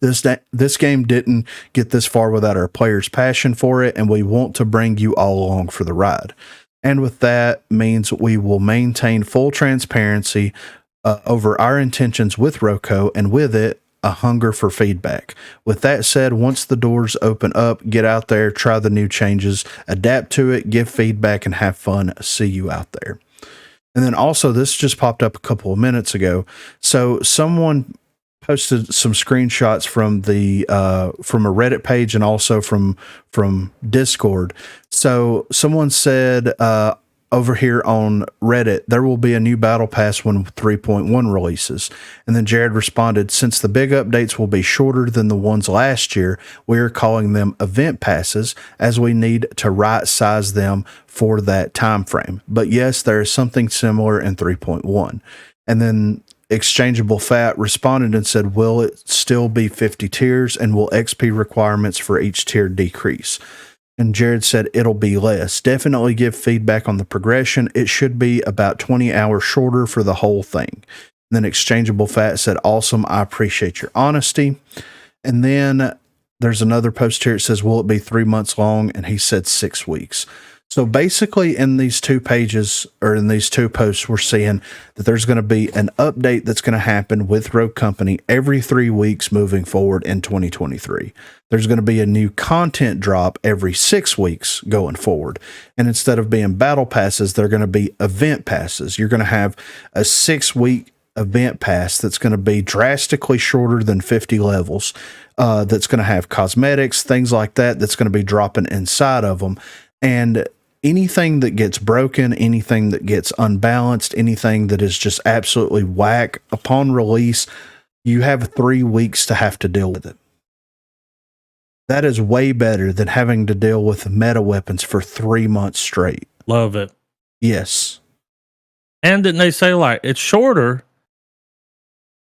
This game didn't get this far without our players' passion for it, and we want to bring you all along for the ride. And with that means we will maintain full transparency over our intentions with ROCO, and with it, a hunger for feedback. With that said, once the doors open up, get out there, try the new changes, adapt to it, give feedback, and have fun. See you out there. And then also, this just popped up a couple of minutes ago. So someone posted some screenshots from the from a Reddit page and also from Discord. So someone said over here on Reddit, there will be a new battle pass when 3.1 releases. And then Jared responded, since the big updates will be shorter than the ones last year, we are calling them event passes, as we need to right size them for that time frame. But yes, there is something similar in 3.1. And then Exchangeable Fat responded and said, will it still be 50 tiers, and will XP requirements for each tier decrease? And Jared said, it'll be less. Definitely give feedback on the progression. It should be about 20 hours shorter for the whole thing. And then Exchangeable Fat said, awesome. I appreciate your honesty. And then there's another post here. It says, will it be 3 months long? And he said 6 weeks. So basically, in these 2 pages or in these 2 posts, we're seeing that there's going to be an update that's going to happen with Rogue Company every 3 weeks moving forward in 2023. There's going to be a new content drop every 6 weeks going forward. And instead of being battle passes, they're going to be event passes. You're going to have a 6-week event pass that's going to be drastically shorter than 50 levels. That's going to have cosmetics, things like that, that's going to be dropping inside of them. And anything that gets broken, anything that gets unbalanced, anything that is just absolutely whack upon release, you have 3 weeks to have to deal with it. That is way better than having to deal with meta weapons for 3 months straight. Love it. Yes. And didn't they say like it's shorter,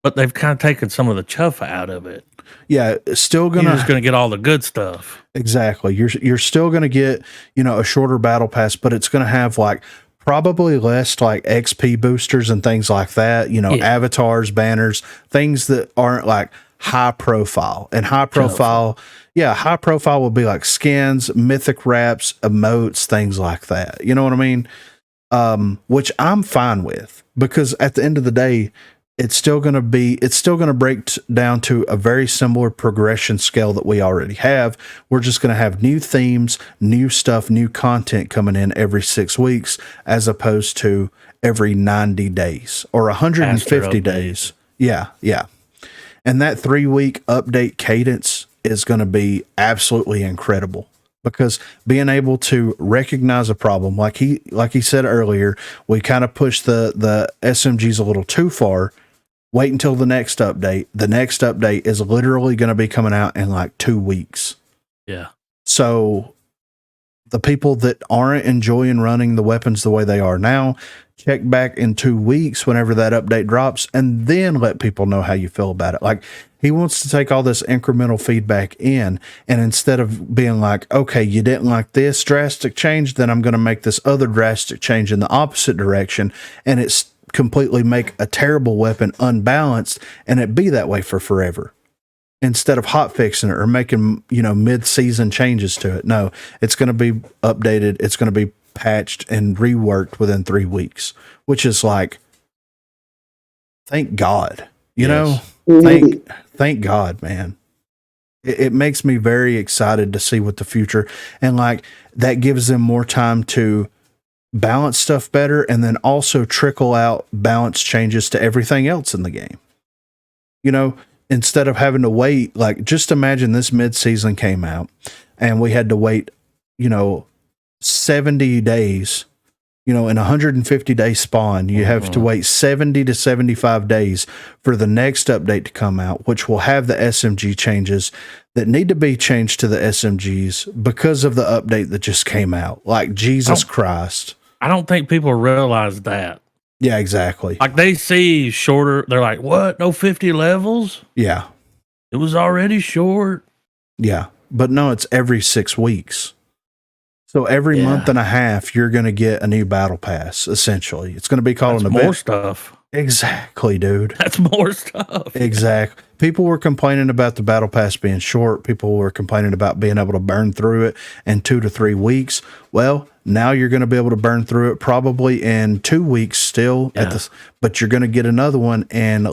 but they've kind of taken some of the chuff out of it? Yeah, still You're just gonna get all the good stuff. Exactly. You're still gonna get, a shorter battle pass, but it's gonna have like probably less like XP boosters and things like that, avatars, banners, things that aren't like high profile. And high profile will be like skins, mythic wraps, emotes, things like that. You know what I mean? Which I'm fine with, because at the end of the day, it's still going to break down to a very similar progression scale that we already have. We're just going to have new themes, new stuff, new content coming in every 6 weeks, as opposed to every 90 days or 150 days. Yeah. And that 3-week update cadence is going to be absolutely incredible, because being able to recognize a problem, like he said earlier, we kind of pushed the SMGs a little too far. Wait until the next update. The next update is literally going to be coming out in like 2 weeks. Yeah. So the people that aren't enjoying running the weapons the way they are now, check back in 2 weeks whenever that update drops, and then let people know how you feel about it. Like, he wants to take all this incremental feedback in, and instead of being like, okay, you didn't like this drastic change, then I'm going to make this other drastic change in the opposite direction, and it's completely make a terrible weapon unbalanced, and it be that way for forever, instead of hot fixing it or making mid-season changes to it. No, it's going to be updated, it's going to be patched and reworked within 3 weeks, which is like, thank God. Thank God, man. It makes me very excited to see what the future, and like that gives them more time to balance stuff better, and then also trickle out balance changes to everything else in the game. Instead of having to wait, like, just imagine this mid-season came out and we had to wait, 70 days, in a 150-day spawn, you have to wait 70 to 75 days for the next update to come out, which will have the SMG changes that need to be changed to the SMGs because of the update that just came out. Like, Jesus Christ. I don't think people realize that. Yeah, exactly. Like, they see shorter, they're like, what? No 50 levels? Yeah. It was already short. Yeah. But no, it's every 6 weeks. So every month and a half, you're going to get a new battle pass, essentially. It's going to be called an event. More stuff. Exactly, dude. That's more stuff. Exactly. People were complaining about the battle pass being short. People were complaining about being able to burn through it in 2 to 3 weeks. Well, now you're going to be able to burn through it probably in 2 weeks still, but you're going to get another one in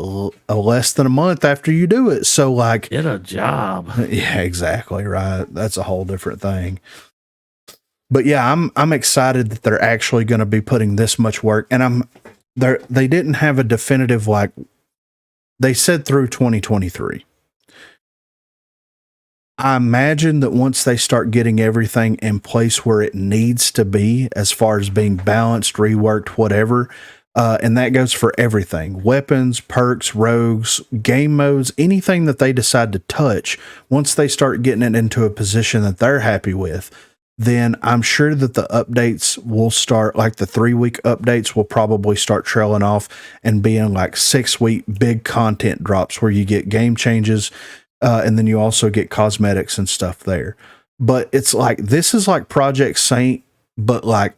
less than a month after you do it. So, like, get a job. Yeah, exactly. Right. That's a whole different thing. But yeah, I'm excited that they're actually going to be putting this much work, and they didn't have a definitive, like, they said through 2023. I imagine that once they start getting everything in place where it needs to be, as far as being balanced, reworked, whatever, and that goes for everything, weapons, perks, rogues, game modes, anything that they decide to touch, once they start getting it into a position that they're happy with, then I'm sure that the updates will start, like the 3-week updates will probably start trailing off and being like 6-week big content drops where you get game changes, and then you also get cosmetics and stuff there. But it's like, this is like Project Saint, but like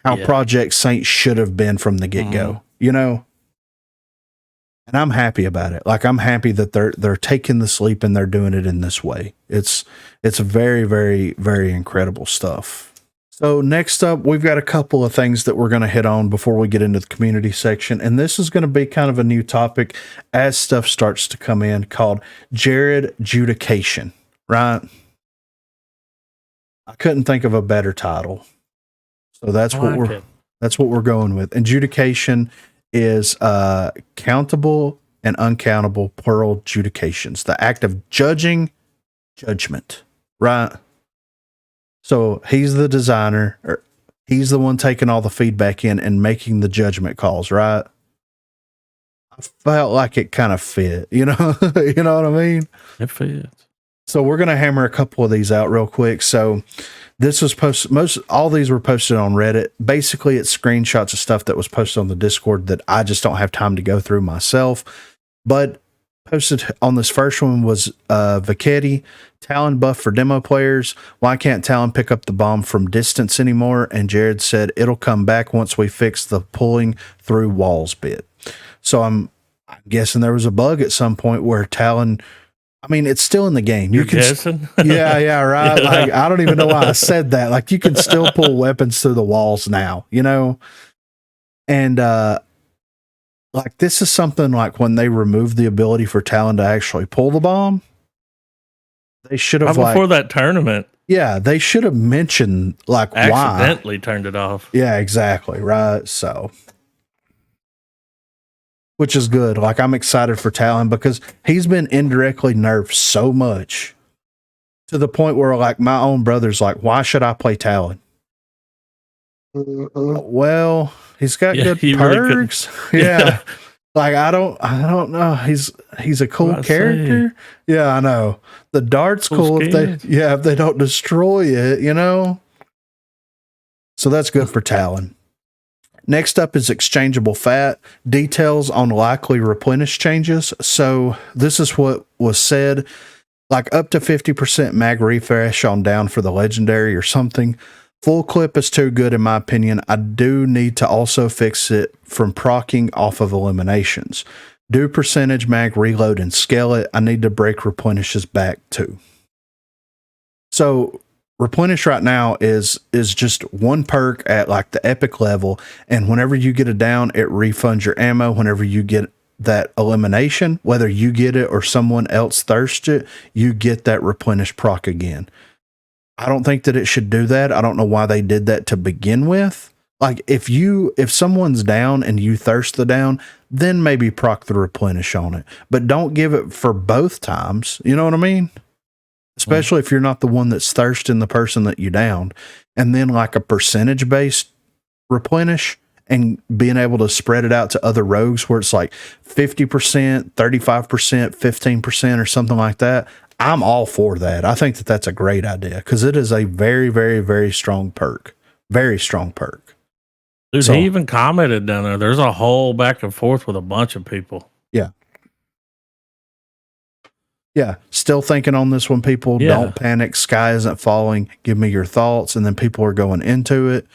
how Project Saint should have been from the get-go, And I'm happy about it. Like, I'm happy that they're taking this leap and they're doing it in this way. It's very, very, very incredible stuff. So next up, we've got a couple of things that we're going to hit on before we get into the community section. And this is going to be kind of a new topic as stuff starts to come in called Jared Judication, right? I couldn't think of a better title. So that's what we're going with. Adjudication is countable and uncountable plural judications, the act of judging judgment, right? So he's the designer, or he's the one taking all the feedback in and making the judgment calls, right? I felt like it kind of fit, you know, you know what I mean? It fits. So we're going to hammer a couple of these out real quick. So this was posted, all these were posted on Reddit. Basically, it's screenshots of stuff that was posted on the Discord that I just don't have time to go through myself. But posted on this first one was Vacetti, Talon buff for demo players. Why can't Talon pick up the bomb from distance anymore? And Jared said it'll come back once we fix the pulling through walls bit. So I'm guessing there was a bug at some point where Talon, I mean, it's still in the game. You're guessing? Yeah, right. Yeah. Like, I don't even know why I said that. Like, you can still pull weapons through the walls now, you know? And, like, this is something like when they removed the ability for Talon to actually pull the bomb, they should have, before that tournament. Yeah, they should have mentioned, like, accidentally turned it off. Yeah, exactly. Right. So, which is good. Like, I'm excited for Talon because he's been indirectly nerfed so much to the point where, like, my own brother's like, why should I play Talon? Well, he's got good perks. Really yeah. Like, I don't know. He's a cool character. Yeah, I know. The dart's cool if they don't destroy it, you know? So that's good for Talon. Next up is exchangeable fat. Details on likely replenish changes. So this is what was said. Like up to 50% mag refresh on down for the legendary or something. Full clip is too good in my opinion. I do need to also fix it from proccing off of eliminations. Do percentage mag reload and scale it. I need to break replenishes back too. So replenish right now is just one perk at like the epic level, and whenever you get it down, it refunds your ammo. Whenever you get that elimination, whether you get it or someone else thirsts it, you get that replenish proc again. I don't think that it should do that. I don't know why they did that to begin with. Like if someone's down and you thirst the down, then maybe proc the replenish on it, but don't give it for both times. You know what I mean? Especially if you're not the one that's thirsting the person that you downed. And then like a percentage based replenish and being able to spread it out to other rogues where it's like 50%, 35%, 15% or something like that. I'm all for that. I think that that's a great idea because it is a very, very, very strong perk. Very strong perk. Dude, he even commented down there. There's a whole back and forth with a bunch of people. Yeah. Yeah. Still thinking on this one, people. Yeah. Don't panic. Sky isn't falling. Give me your thoughts. And then people are going into it.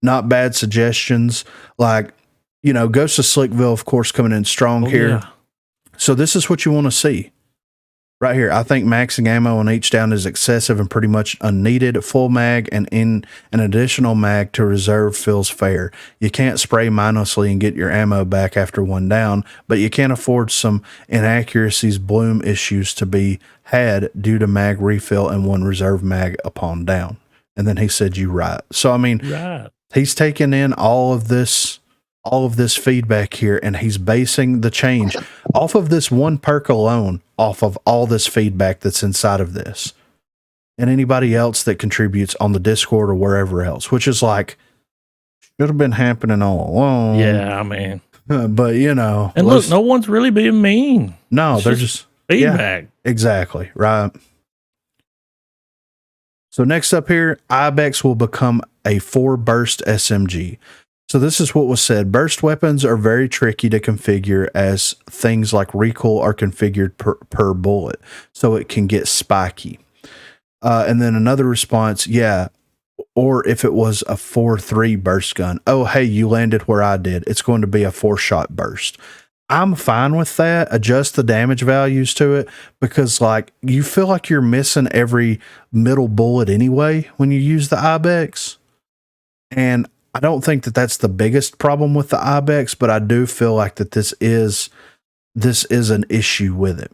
Not bad suggestions. Like, you know, Ghost of Slickville, of course, coming in strong here. Yeah. So this is what you want to see. Right here, I think maxing ammo on each down is excessive and pretty much unneeded. Full mag and in an additional mag to reserve feels fair. You can't spray mindlessly and get your ammo back after one down, but you can't afford some inaccuracies, bloom issues to be had due to mag refill and one reserve mag upon down. And then he said, "You right." So I mean, he's taking in all of this feedback here, and he's basing the change off of this one perk alone, off of all this feedback that's inside of this, and anybody else that contributes on the Discord or wherever else, which is like should have been happening all along. Yeah, I mean, but you know, and look, no one's really being mean. No, they're just feedback. Yeah, exactly right. So next up here, Ibex will become a 4 burst SMG. So this is what was said. Burst weapons are very tricky to configure as things like recoil are configured per bullet. So it can get spiky. And then another response, yeah. Or if it was a 4-3 burst gun. Oh, hey, you landed where I did. It's going to be a 4-shot burst. I'm fine with that. Adjust the damage values to it because like you feel like you're missing every middle bullet anyway when you use the Ibex. And I don't think that that's the biggest problem with the ibex, but I do feel like that this is an issue with it.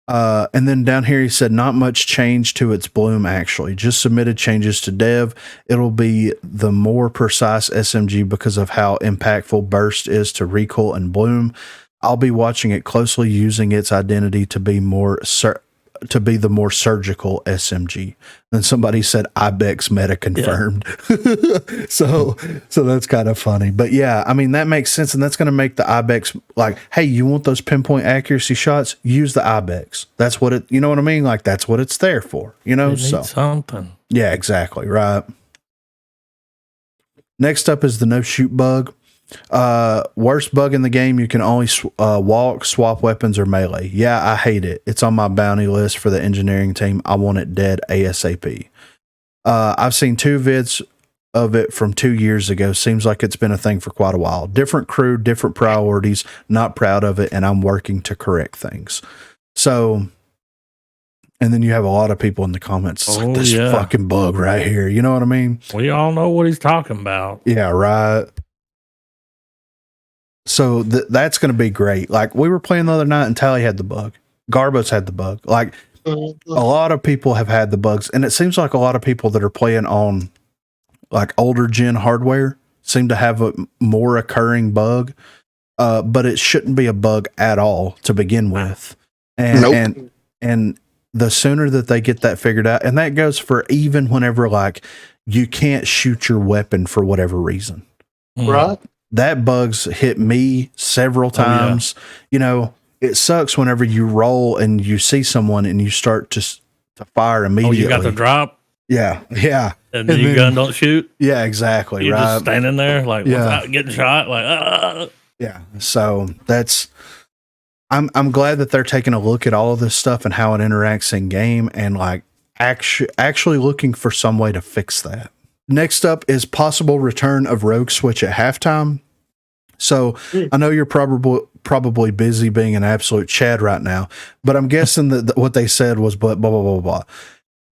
And then down here he said not much change to its bloom actually. Just submitted changes to dev. It'll be the more precise SMG because of how impactful burst is to recoil and bloom. I'll be watching it closely, using its identity to be the more surgical SMG. Then somebody said ibex meta confirmed. Yeah. so that's kind of funny. But yeah, I mean, that makes sense. And that's going to make the ibex like, hey, you want those pinpoint accuracy shots? Use the ibex. That's what you know what I mean? Like, that's what it's there for, you know? So something. Yeah, exactly. Right. Next up is the no shoot bug. Worst bug in the game, you can only walk, swap weapons, or melee. Yeah, I hate it. It's on my bounty list for the engineering team. I want it dead ASAP. I've seen 2 vids of it from 2 years ago. Seems like it's been a thing for quite a while. Different crew, different priorities. Not proud of it, and I'm working to correct things. So, and then you have a lot of people in the comments. Like, this fucking bug right here. You know what I mean? We all know what he's talking about. Yeah, right. So that's going to be great. Like, we were playing the other night and Tally had the bug. Garbos had the bug. Like, a lot of people have had the bugs. And it seems like a lot of people that are playing on like older gen hardware seem to have a more occurring bug. But it shouldn't be a bug at all to begin with. And, and the sooner that they get that figured out, and that goes for even whenever like you can't shoot your weapon for whatever reason. Right. That bug's hit me several times. Oh, yeah. You know, it sucks whenever you roll and you see someone and you start to fire immediately. Oh, you got the drop? Yeah. Yeah. And then your gun don't shoot? Yeah, exactly. You're right. just standing there like without getting shot. Like, Yeah. So I'm glad that they're taking a look at all of this stuff and how it interacts in game and like actually looking for some way to fix that. Next up is possible return of Rogue Switch at halftime. So I know you're probably busy being an absolute Chad right now, but I'm guessing that what they said was blah, blah, blah, blah,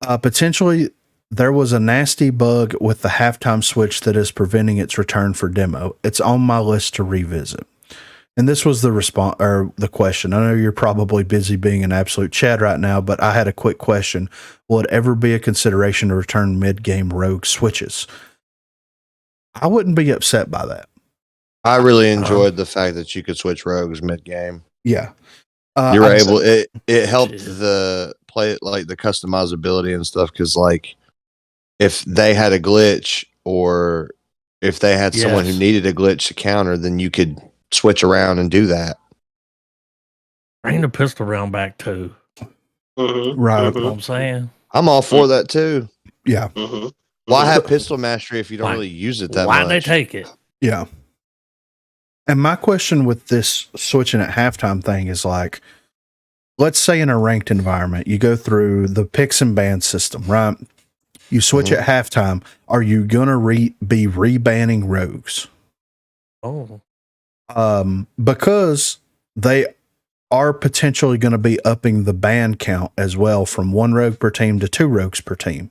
blah. Potentially there was a nasty bug with the halftime switch that is preventing its return for demo. It's on my list to revisit. And this was the response or the question. I know you're probably busy being an absolute Chad right now, but I had a quick question. Will it ever be a consideration to return mid-game rogue switches? I wouldn't be upset by that. I really enjoyed the fact that you could switch rogues mid-game. Yeah. You were able, it helped the play, like the customizability and stuff, because like if they had a glitch or if they had someone who needed a glitch to counter, then you could switch around and do that. Bring the pistol round back too. Mm-hmm. Right. You know what I'm saying? I'm all for that too. Yeah. Mm-hmm. Why have pistol mastery if you don't really use it that much? Why'd they take it? Yeah. And my question with this switching at halftime thing is like, let's say in a ranked environment, you go through the picks and ban system, right? You switch at halftime. Are you going to be rebanning rogues? Oh. Because they are potentially going to be upping the ban count as well from 1 rogue per team to 2 rogues per team.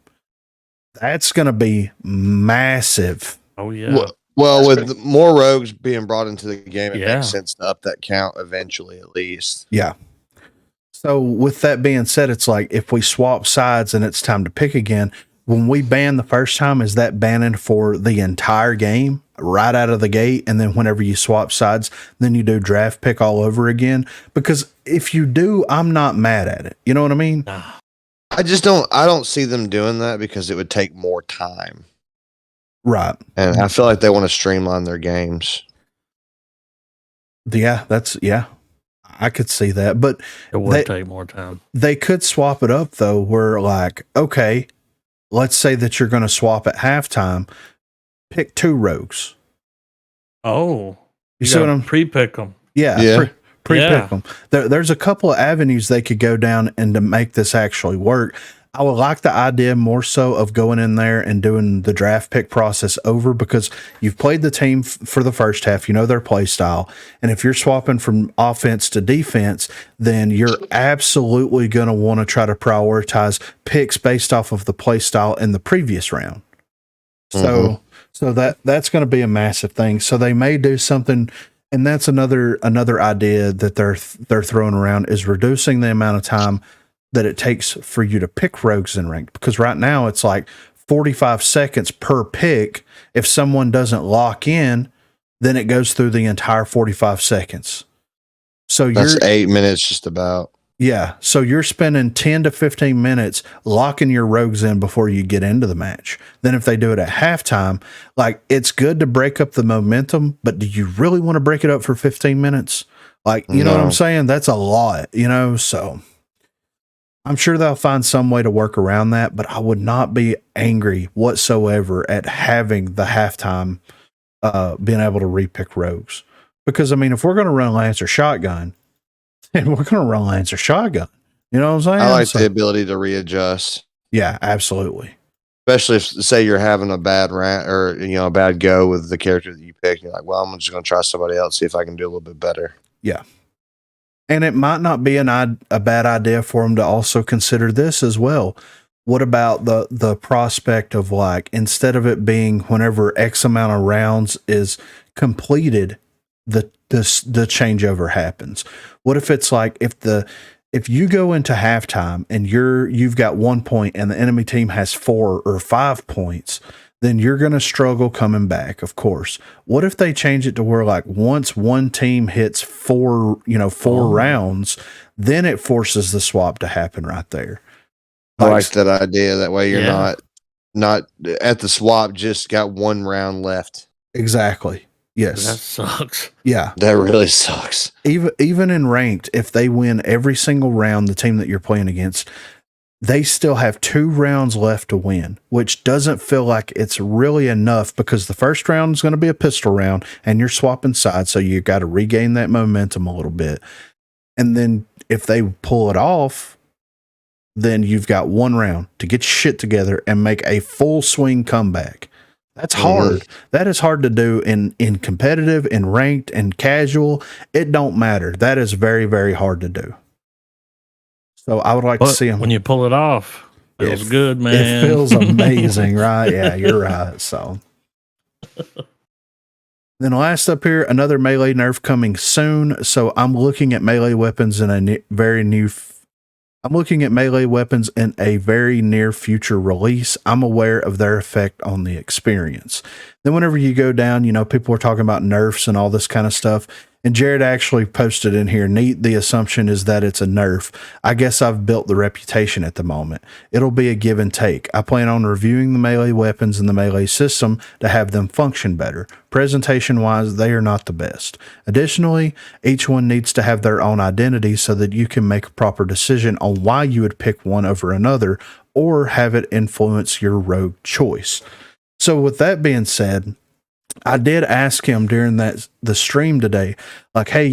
That's going to be massive. Oh, yeah. Well, with more rogues being brought into the game, it makes sense to up that count eventually, at least. Yeah. So with that being said, it's like if we swap sides and it's time to pick again, when we ban the first time, is that banning for the entire game right out of the gate? And then whenever you swap sides, then you do draft pick all over again? Because if you do, I'm not mad at it. You know what I mean? I don't see them doing that because it would take more time. Right. And I feel like they want to streamline their games. Yeah, I could see that. But it would take more time. They could swap it up though, where like, okay, let's say that you're going to swap at halftime, pick 2 rogues. Oh, you see what I'm pre-pick them? Yeah. Pre-pick them. There's a couple of avenues they could go down and to make this actually work. I would like the idea more so of going in there and doing the draft pick process over, because you've played the team for the first half, you know their play style. And if you're swapping from offense to defense, then you're absolutely going to want to try to prioritize picks based off of the play style in the previous round. So that's going to be a massive thing. So they may do something, and that's another idea that they're throwing around, is reducing the amount of time that it takes for you to pick rogues in ranked, because right now it's like 45 seconds per pick. If someone doesn't lock in, then it goes through the entire 45 seconds. So that's 8 minutes just about. Yeah. So you're spending 10 to 15 minutes locking your rogues in before you get into the match. Then if they do it at halftime, like, it's good to break up the momentum, but do you really want to break it up for 15 minutes? Like, you know what I'm saying? That's a lot, so I'm sure they'll find some way to work around that, but I would not be angry whatsoever at having the halftime, being able to repick rogues. Because, I mean, if we're going to run Lancer shotgun, and we're going to run Lancer shotgun. You know what I'm saying? I like the ability to readjust. Yeah, absolutely. Especially if, say, you're having a bad rant or a bad go with the character that you picked. You're like, well, I'm just going to try somebody else, see if I can do a little bit better. Yeah. And it might not be a bad idea for them to also consider this as well. What about the prospect of, like, instead of it being whenever X amount of rounds is completed, the changeover happens? What if it's like, if you go into halftime and you've got 1 point and the enemy team has 4 or 5 points, then you're going to struggle coming back, of course. What if they change it to where, like, once one team hits 4 rounds, then it forces the swap to happen right there? I like that idea. That way you're not at the swap, just got 1 round left. Exactly. Yes. That sucks. Yeah. That really sucks. Even in ranked, if they win every single round, the team that you're playing against, they still have 2 rounds left to win, which doesn't feel like it's really enough, because the first round is going to be a pistol round and you're swapping sides. So you got to regain that momentum a little bit. And then if they pull it off, then you've got 1 round to get your shit together and make a full swing comeback. That's hard. That is hard to do in competitive, in ranked, and casual. It don't matter. That is very, very hard to do. So I would like to see them. When you pull it off, it feels good, man. It feels amazing, right? Yeah, you're right. So then last up here, another melee nerf coming soon. So I'm looking at melee weapons in a very near future release. I'm aware of their effect on the experience. Then whenever you go down, people are talking about nerfs and all this kind of stuff. And Jared actually posted in here, neat, the assumption is that it's a nerf. I guess I've built the reputation at the moment. It'll be a give and take. I plan on reviewing the melee weapons and the melee system to have them function better. Presentation-wise, they are not the best. Additionally, each one needs to have their own identity so that you can make a proper decision on why you would pick one over another, or have it influence your rogue choice. So with that being said, I did ask him during the stream today, like, hey,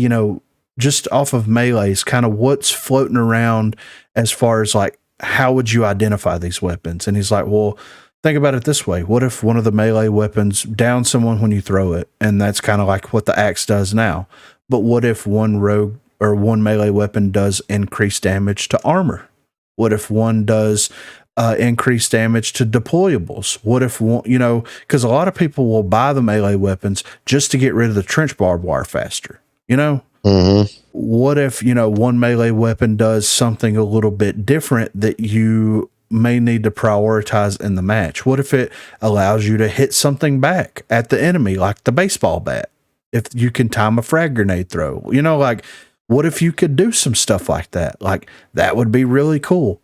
just off of melees, kind of what's floating around as far as, like, how would you identify these weapons? And he's like, well, think about it this way. What if one of the melee weapons downs someone when you throw it? And that's kind of like what the axe does now. But what if one rogue or one melee weapon does increase damage to armor? What if one does increase damage to deployables? What if one, because a lot of people will buy the melee weapons just to get rid of the trench barbed wire faster, What if, one melee weapon does something a little bit different that you may need to prioritize in the match? What if it allows you to hit something back at the enemy, like the baseball bat, if you can time a frag grenade throw? Like, what if you could do some stuff like that? Like, that would be really cool.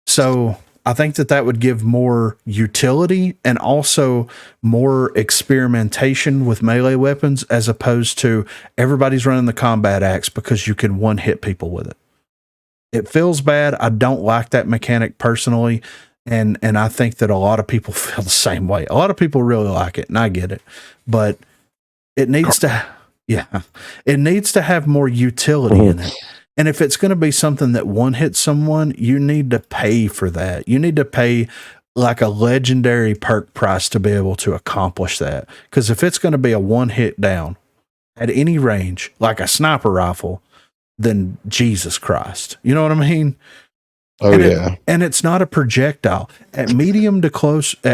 So I think that would give more utility and also more experimentation with melee weapons, as opposed to everybody's running the combat axe because you can one-hit people with it. It feels bad. I don't like that mechanic personally, and I think that a lot of people feel the same way. A lot of people really like it, and I get it, but it needs to, it needs to have more utility in it. And if it's going to be something that one hits someone, you need to pay for that. You need to pay like a legendary perk price to be able to accomplish that. Because if it's going to be a one hit down at any range, like a sniper rifle, then Jesus Christ. You know what I mean? Oh yeah. And it's not a projectile. At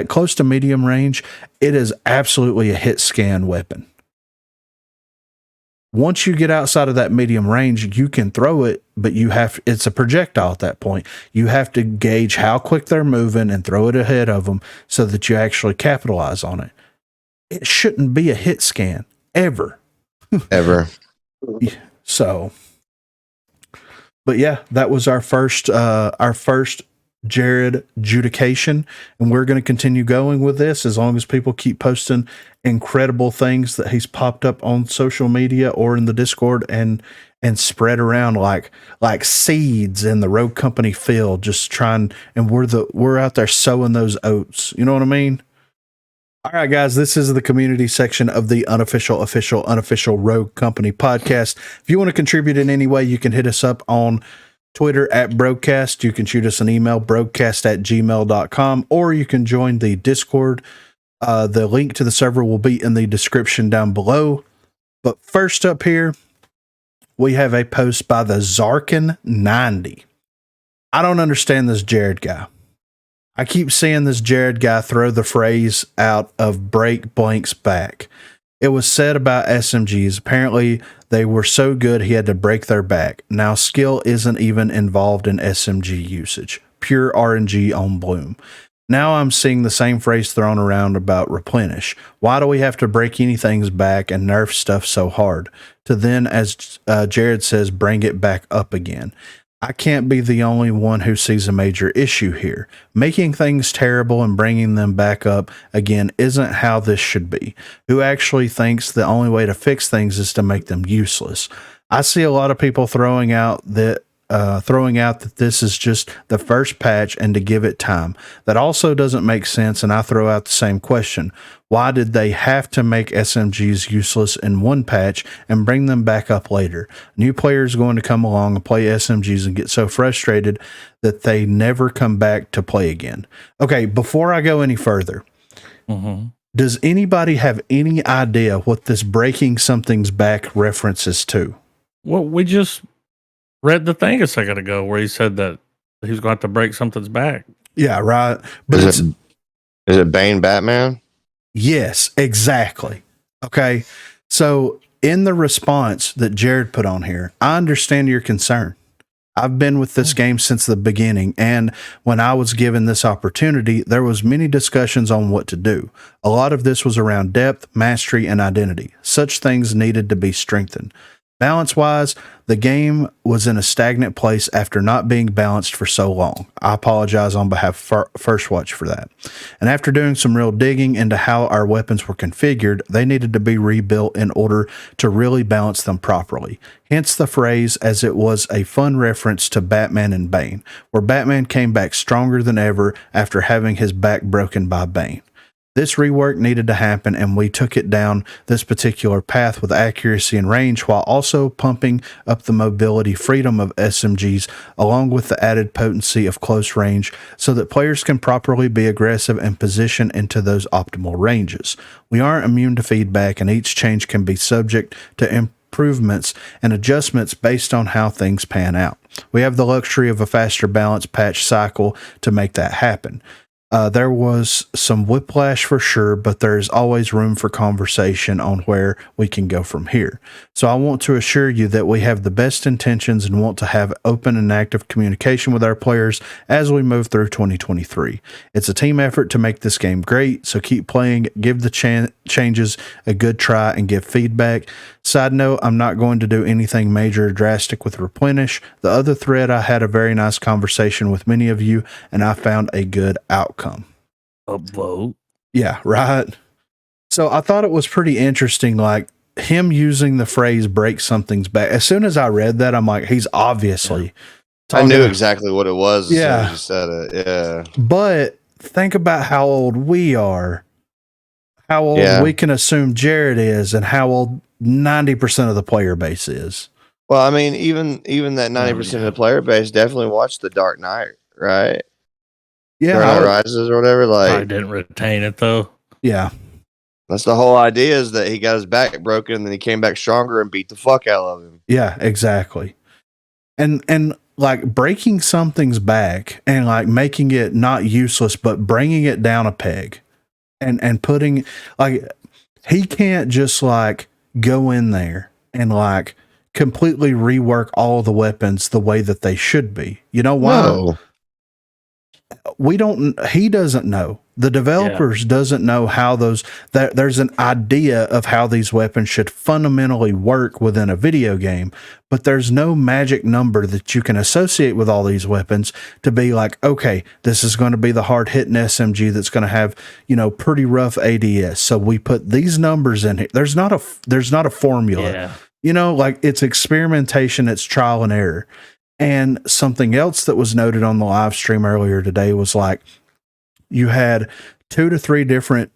close to medium range, it is absolutely a hit scan weapon. Once you get outside of that medium range, you can throw it, but it's a projectile at that point. You have to gauge how quick they're moving and throw it ahead of them so that you actually capitalize on it. It shouldn't be a hit scan ever. Ever. So, but yeah, that was our first Jared Judication, and we're going to continue going with this as long as people keep posting incredible things that he's popped up on social media or in the Discord and spread around like seeds in the Rogue Company field, just trying, and we're out there sowing those oats. You know what I mean? All right, guys, this is the community section of the unofficial Rogue Company podcast. If you want to contribute in any way, you can hit us up on Twitter at Broguecast. You can shoot us an email, broguecast@gmail.com, or you can join the Discord. The link to the server will be in the description down below. But first up here, we have a post by the Zarkin90. I don't understand this Jared guy. I keep seeing this Jared guy throw the phrase out of break blank's back. It was said about SMGs. Apparently, they were so good he had to break their back. Now, skill isn't even involved in SMG usage. Pure RNG on Bloom. Now I'm seeing the same phrase thrown around about replenish. Why do we have to break anything's back and nerf stuff so hard? To then, as Jared says, bring it back up again. I can't be the only one who sees a major issue here. Making things terrible and bringing them back up again isn't how this should be. Who actually thinks the only way to fix things is to make them useless? I see a lot of people throwing out that this is just the first patch and to give it time. That also doesn't make sense, and I throw out the same question. Why did they have to make SMGs useless in one patch and bring them back up later? New players going to come along and play SMGs and get so frustrated that they never come back to play again. Okay, before I go any further, does anybody have any idea what this breaking something's back references to? Well, we just read the thing a second ago where he said that he's going to have to break something's back. Yeah, right. But is it Bane Batman? Yes, exactly. Okay. So in the response that Jared put on here, I understand your concern. I've been with this game since the beginning, and when I was given this opportunity, there was many discussions on what to do. A lot of this was around depth, mastery, and identity. Such things needed to be strengthened. Balance-wise, the game was in a stagnant place after not being balanced for so long. I apologize on behalf of First Watch for that. And after doing some real digging into how our weapons were configured, they needed to be rebuilt in order to really balance them properly. Hence the phrase, as it was a fun reference to Batman and Bane, where Batman came back stronger than ever after having his back broken by Bane. This rework needed to happen, and we took it down this particular path with accuracy and range while also pumping up the mobility freedom of SMGs along with the added potency of close range so that players can properly be aggressive and position into those optimal ranges. We aren't immune to feedback, and each change can be subject to improvements and adjustments based on how things pan out. We have the luxury of a faster balance patch cycle to make that happen. There was some whiplash for sure, but there's always room for conversation on where we can go from here. So I want to assure you that we have the best intentions and want to have open and active communication with our players as we move through 2023. It's a team effort to make this game great, so keep playing, give the changes a good try, and give feedback. Side note, I'm not going to do anything major or drastic with Replenish. The other thread, I had a very nice conversation with many of you, and I found a good outcome. Upvote. Yeah, right. So I thought it was pretty interesting, like him using the phrase break something's back. As soon as I read that, I'm like, he's obviously I knew exactly what it was as soon Yeah. as you said it. Yeah. But think about how old we are, how old Yeah. we can assume Jared is, and how old 90% of the player base is. Well, I mean, even that 90% of the player base definitely watched The Dark Knight, right? Yeah, Dark Knight Rises or whatever. I Like, didn't retain it though. yeah, that's the whole idea, is that he got his back broken and then he came back stronger and beat the fuck out of him. yeah, exactly. And like breaking something's back and like making it not useless, but bringing it down a peg and putting like, he can't just like go in there and like completely rework all the weapons the way that they should be. You know why? No. He doesn't know. The developers doesn't know how there's an idea of how these weapons should fundamentally work within a video game, but there's no magic number that you can associate with all these weapons to be like, okay, this is going to be the hard hitting SMG that's going to have, pretty rough ADS. So we put these numbers in here. There's not a formula, like it's experimentation, it's trial and error. And something else that was noted on the live stream earlier today was like, you had 2 to 3 different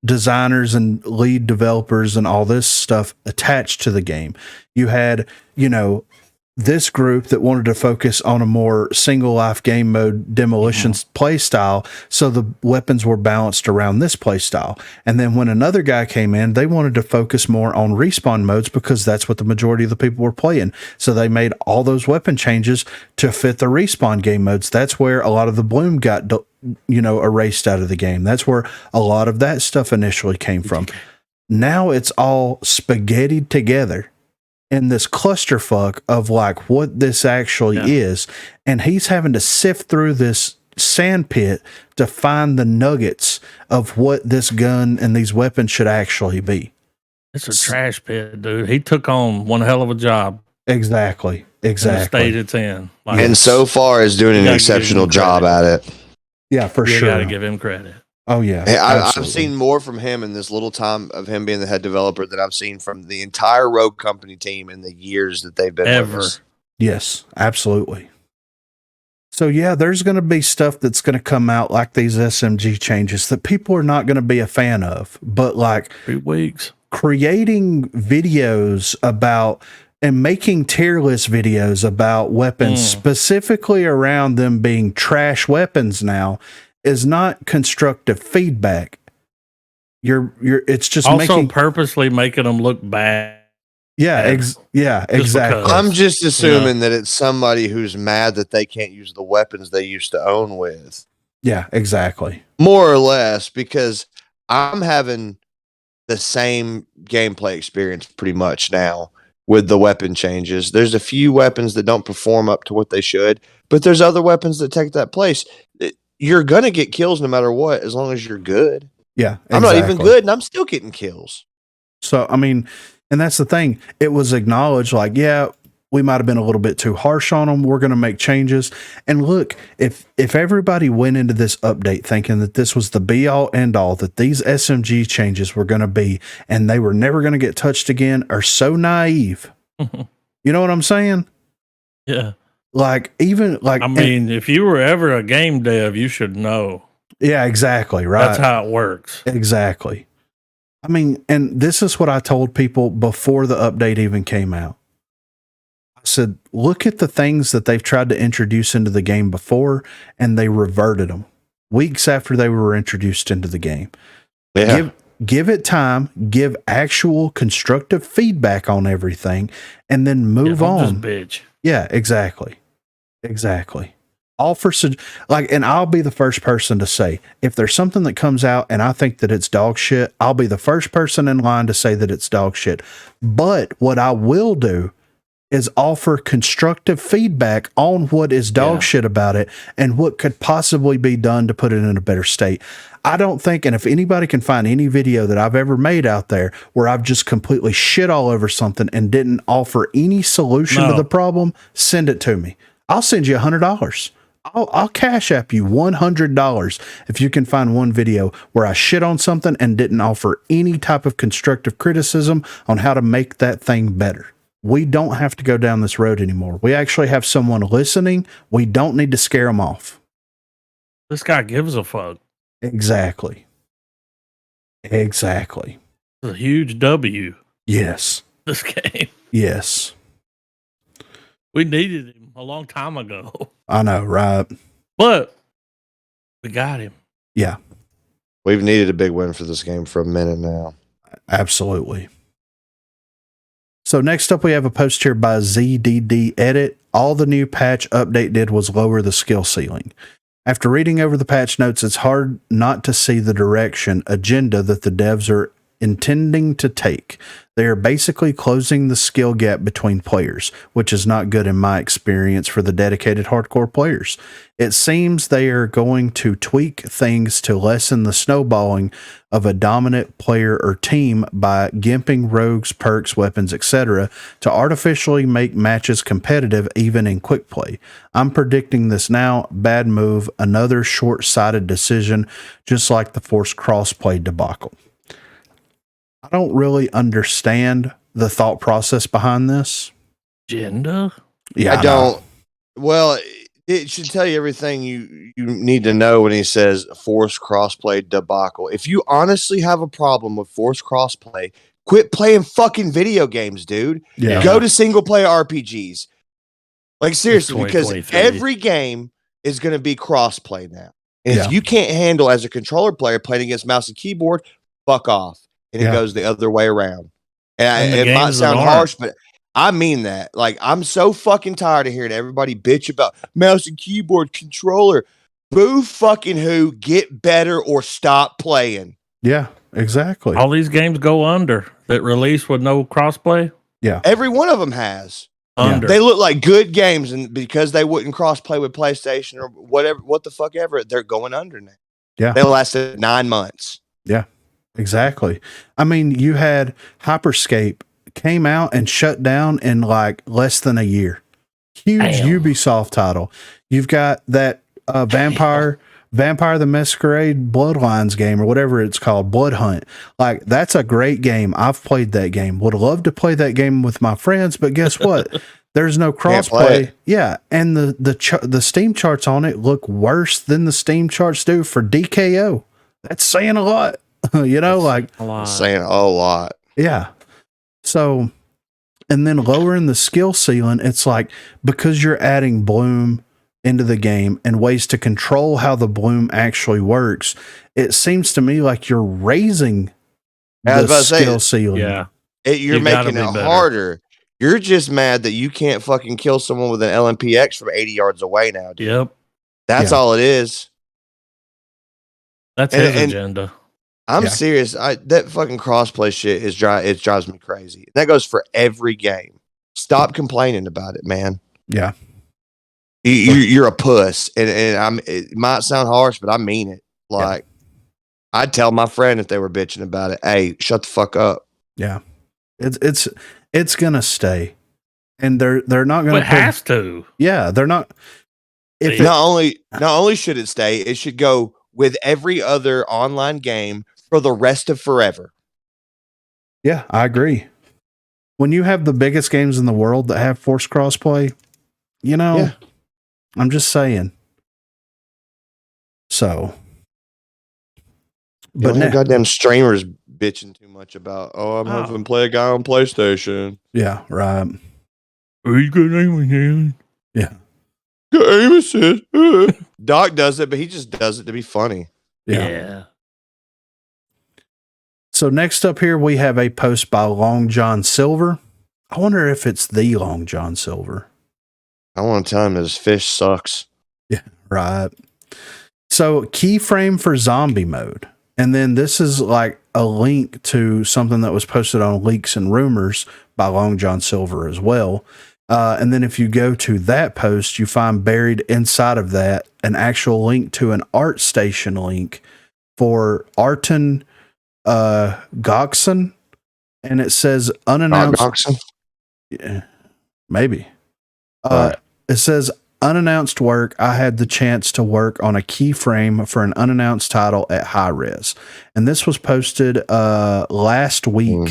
designers and lead developers and all this stuff attached to the game. You had, this group that wanted to focus on a more single life game mode demolitions play style. So the weapons were balanced around this play style. And then when another guy came in, they wanted to focus more on respawn modes because that's what the majority of the people were playing. So they made all those weapon changes to fit the respawn game modes. That's where a lot of the bloom got, erased out of the game. That's where a lot of that stuff initially came from. Now it's all spaghettied together in this clusterfuck of like what this actually is. And he's having to sift through this sand pit to find the nuggets of what this gun and these weapons should actually be. It's a trash pit, dude. He took on one hell of a job. Exactly. The state it's in. Like, and so far is doing an exceptional job at it. Yeah, for sure. You got to give him credit. Oh, yeah. I've seen more from him in this little time of him being the head developer than I've seen from the entire Rogue Company team in the years that they've been ever. with us. Yes, absolutely. So, yeah, there's going to be stuff that's going to come out like these SMG changes that people are not going to be a fan of. But like 3 weeks. Creating videos about and making tier list videos about weapons specifically around them being trash weapons now is not constructive feedback. It's just also purposely making them look bad. Yeah, exactly. I'm just assuming that it's somebody who's mad that they can't use the weapons they used to own with. Yeah, exactly. More or less, because I'm having the same gameplay experience pretty much now with the weapon changes. There's a few weapons that don't perform up to what they should, but there's other weapons that take that place. You're going to get kills no matter what, as long as you're good. Yeah, exactly. I'm not even good, and I'm still getting kills. So, I mean, and that's the thing. It was acknowledged like, yeah, we might have been a little bit too harsh on them. We're going to make changes. And look, if everybody went into this update thinking that this was the be all end all, that these SMG changes were going to be, and they were never going to get touched again, are so naive. You know what I'm saying? Yeah. Like, even like, I mean, if you were ever a game dev, you should know. Yeah, exactly. Right. That's how it works. Exactly. I mean, and this is what I told people before the update even came out. I said, look at the things that they've tried to introduce into the game before, and they reverted them weeks after they were introduced into the game. Yeah. Give it time, give actual constructive feedback on everything, and then move on. Just bitch. Yeah, exactly. Exactly. And I'll be the first person to say, if there's something that comes out and I think that it's dog shit, I'll be the first person in line to say that it's dog shit. But what I will do is offer constructive feedback on what is dog shit about it and what could possibly be done to put it in a better state. I don't think, and if anybody can find any video that I've ever made out there where I've just completely shit all over something and didn't offer any solution to the problem, send it to me. I'll send you $100. I'll cash app you $100 if you can find one video where I shit on something and didn't offer any type of constructive criticism on how to make that thing better. We don't have to go down this road anymore. We actually have someone listening. We don't need to scare them off. This guy gives a fuck. Exactly. Exactly. It's a huge W. Yes. This game. Yes. We needed him a long time ago. I know, right? But we got him. Yeah. We've needed a big win for this game for a minute now. Absolutely. So next up, we have a post here by ZDD Edit. all the new patch update did was lower the skill ceiling. After reading over the patch notes, it's hard not to see the agenda that the devs are intending to take. They are basically closing the skill gap between players, which is not good in my experience for the dedicated hardcore players. It seems they are going to tweak things to lessen the snowballing of a dominant player or team by gimping rogues, perks, weapons, etc. to artificially make matches competitive even in quick play. I'm predicting this now. Bad move, another short-sighted decision, just like the forced crossplay debacle. I don't really understand the thought process behind this. Agenda? Yeah, I don't. Well, it should tell you everything you need to know when he says forced crossplay debacle. If you honestly have a problem with forced crossplay, quit playing fucking video games, dude. Yeah. Go to single player RPGs. Like seriously, because 2023. every game is going to be crossplay now. And Yeah. if you can't handle as a controller player playing against mouse and keyboard, fuck off. And it goes the other way around. And it might sound harsh, but I mean that. Like, I'm so fucking tired of hearing everybody bitch about mouse and keyboard controller. Boo fucking who, get better or stop playing. Yeah, exactly. All these games go under that release with no crossplay. Yeah. Every one of them has. Under. They look like good games, and because they wouldn't cross-play with PlayStation or whatever, what the fuck ever, they're going under now. Yeah. They lasted 9 months. Yeah, exactly. I mean, you had Hyperscape came out and shut down in like less than a year. Huge Ubisoft title. You've got that Vampire the Masquerade Bloodlines game or whatever it's called, Blood Hunt. Like, that's a great game. I've played that game. Would love to play that game with my friends, but guess what? There's no crossplay. Yeah, and the Steam charts on it look worse than the Steam charts do for DKO. That's saying a lot. You know, like saying a lot. Yeah. So, and then lowering the skill ceiling, it's like, because you're adding bloom into the game and ways to control how the bloom actually works, it seems to me like you're raising the skill ceiling. Yeah. You're making it harder. You're just mad that you can't fucking kill someone with an LMPX from 80 yards away now, dude. Yep. That's all it is. That's his agenda. I'm serious. That fucking crossplay shit it drives me crazy. That goes for every game. Stop complaining about it, man. Yeah. You're a puss, and it might sound harsh, but I mean it. Like, I'd tell my friend if they were bitching about it, hey, shut the fuck up. Yeah, it's gonna stay, and they're not gonna. It has to. Yeah, they're not. If not only should it stay, it should go with every other online game for the rest of forever. Yeah, I agree. When you have the biggest games in the world that have forced crossplay, you know. Yeah. I'm just saying. So, but no goddamn streamers bitching too much about. Oh, I'm having to play a guy on PlayStation. Yeah, right. Are you good aim again? Yeah. Good aim assist. Doc does it, but he just does it to be funny. Yeah. So next up here we have a post by Long John Silver. I wonder if it's the Long John Silver. I want to tell him his fish sucks. Yeah, right. So keyframe for zombie mode. And then this is like a link to something that was posted on Leaks and Rumors by Long John Silver as well. And then if you go to that post, you find buried inside of that an actual link to an ArtStation link for Arton Goxon. And it says unannounced. Yeah, maybe. It says unannounced work. I had the chance to work on a keyframe for an unannounced title at high res. And this was posted last week,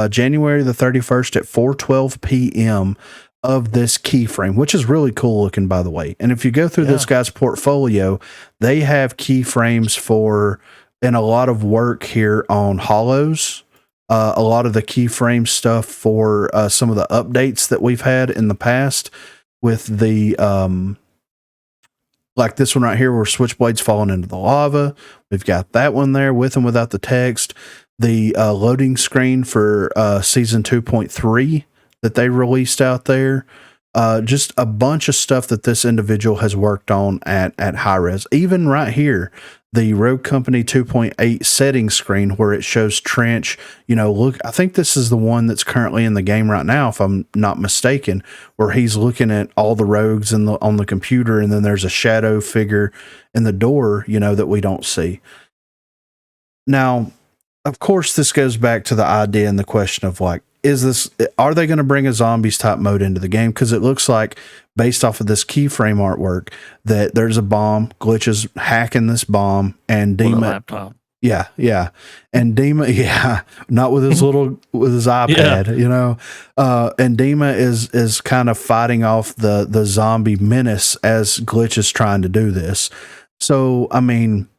January the 31st at 4:12 p.m. of this keyframe, which is really cool looking, by the way. And if you go through this guy's portfolio, they have keyframes for, and a lot of work here on hollows. A lot of the keyframe stuff for some of the updates that we've had in the past with the, like this one right here where Switchblade's falling into the lava. We've got that one there with and without the text. The loading screen for season 2.3 that they released out there. just a bunch of stuff that this individual has worked on at high res. Even right here, the Rogue Company 2.8 settings screen where it shows trench. Look, I think this is the one that's currently in the game right now, if I'm not mistaken, where he's looking at all the rogues on the computer, and then there's a shadow figure in the door, that we don't see. Now, of course, this goes back to the idea and the question of like, are they going to bring a zombies type mode into the game? Because it looks like, based off of this keyframe artwork, that there's a bomb, Glitch's hacking this bomb, and Dima, laptop. Yeah. And Dima, not with his with his iPad, and Dima is kind of fighting off the zombie menace as Glitch is trying to do this. So, I mean,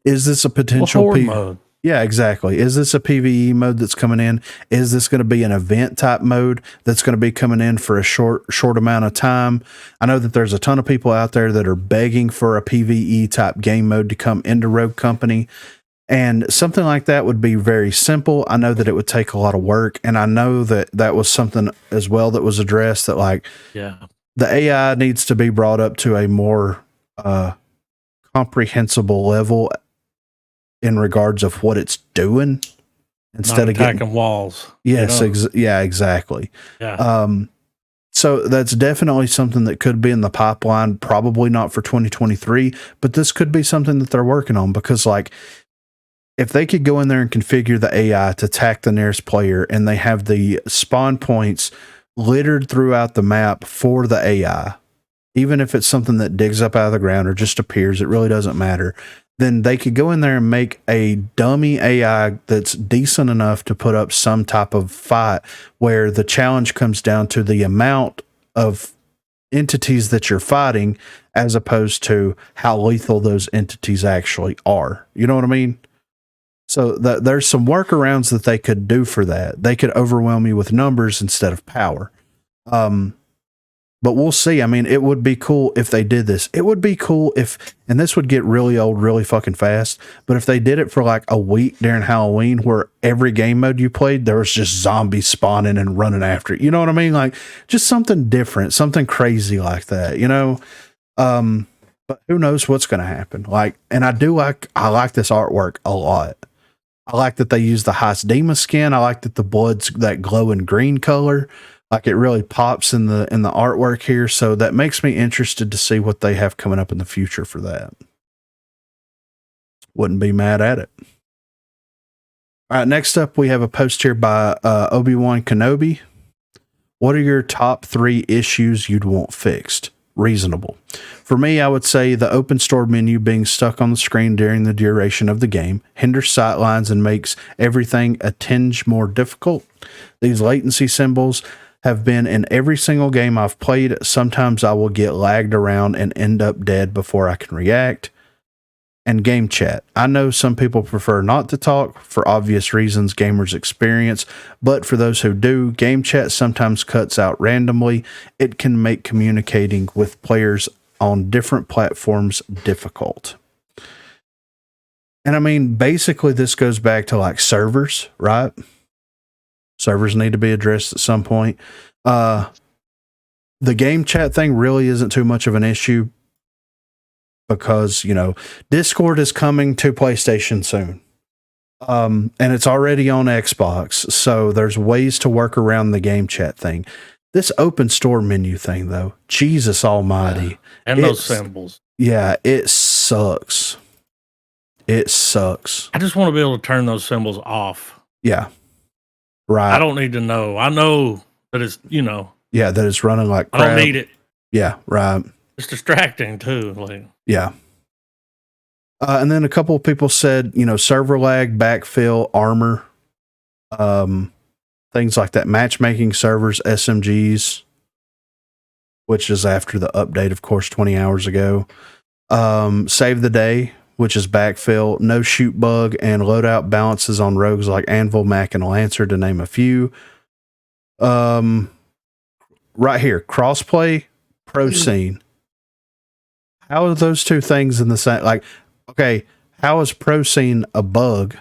is this a potential horde mode? Yeah, exactly. Is this a PvE mode that's coming in? Is this going to be an event type mode that's going to be coming in for a short amount of time? I know that there's a ton of people out there that are begging for a PvE type game mode to come into Rogue Company. And something like that would be very simple. I know that it would take a lot of work. And I know that was something as well that was addressed, that like, the AI needs to be brought up to a more comprehensible level in regards of what it's doing, instead of attacking walls. Yes, exactly. Yeah. So that's definitely something that could be in the pipeline. Probably not for 2023, but this could be something that they're working on, because like, if they could go in there and configure the AI to attack the nearest player, and they have the spawn points littered throughout the map for the AI, even if it's something that digs up out of the ground or just appears, it really doesn't matter. Then they could go in there and make a dummy AI that's decent enough to put up some type of fight, where the challenge comes down to the amount of entities that you're fighting, as opposed to how lethal those entities actually are. You know what I mean? So there's some workarounds that they could do for that. They could overwhelm you with numbers instead of power. But we'll see. I mean, it would be cool if they did this. It would be cool and this would get really old really fucking fast, but if they did it for like a week during Halloween, where every game mode you played, there was just zombies spawning and running after it. You know what I mean? Like, just something different, something crazy like that, but who knows what's going to happen. Like, and I like this artwork a lot. I like that they use the Heist Dema skin. I like that the blood's that glowing green color. Like, it really pops in the artwork here. So that makes me interested to see what they have coming up in the future for that. Wouldn't be mad at it. All right, next up, we have a post here by Obi-Wan Kenobi. What are your top 3 issues you'd want fixed? Reasonable. For me, I would say the open store menu being stuck on the screen during the duration of the game hinders sightlines and makes everything a tinge more difficult. These latency symbols have been in every single game I've played. Sometimes I will get lagged around and end up dead before I can react. And game chat. I know some people prefer not to talk for obvious reasons gamers experience, but for those who do, game chat sometimes cuts out randomly. It can make communicating with players on different platforms difficult. And I mean, basically this goes back to like servers, right? Servers need to be addressed at some point. The game chat thing really isn't too much of an issue, because, Discord is coming to PlayStation soon. And it's already on Xbox. So there's ways to work around the game chat thing. This open store menu thing, though, Jesus almighty. And those symbols. Yeah, it sucks. It sucks. I just want to be able to turn those symbols off. Yeah. Right. I don't need to know. I know that it's, Yeah, that it's running like crap. I don't need it. Yeah, right. It's distracting too. Like, yeah. And then a couple of people said, server lag, backfill, armor, things like that. Matchmaking servers, SMGs, which is after the update, of course, 20 hours ago. Save the day, which is backfill, no shoot bug, and loadout balances on rogues like Anvil, Mac, and Lancer, to name a few. Right here, crossplay, pro scene. How are those two things in the same? Like, okay, how is pro scene a bug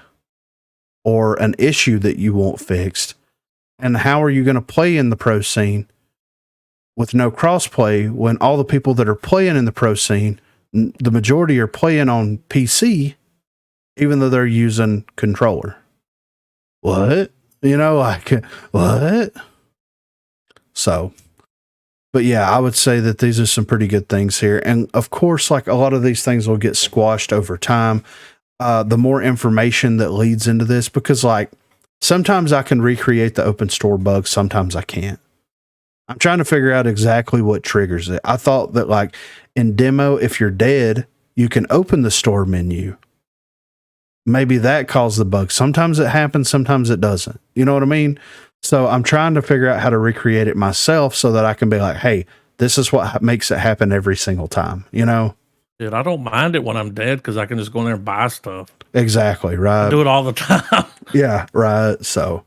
or an issue that you want fixed? And how are you going to play in the pro scene with no crossplay, when all the people that are playing in the pro scene, the majority are playing on PC, even though they're using controller. What? You know, like, what? So, but yeah, I would say that these are some pretty good things here. And of course, like a lot of these things will get squashed over time. The more information that leads into this, because like sometimes I can recreate the open store bug, sometimes I can't. I'm trying to figure out exactly what triggers it. I thought that like in demo, if you're dead, you can open the store menu. Maybe that caused the bug. Sometimes it happens, sometimes it doesn't. You know what I mean? So I'm trying to figure out how to recreate it myself so that I can be like, hey, this is what makes it happen every single time, you know? Dude, I don't mind it when I'm dead because I can just go in there and buy stuff. Exactly, right. I do it all the time. Yeah, right. So,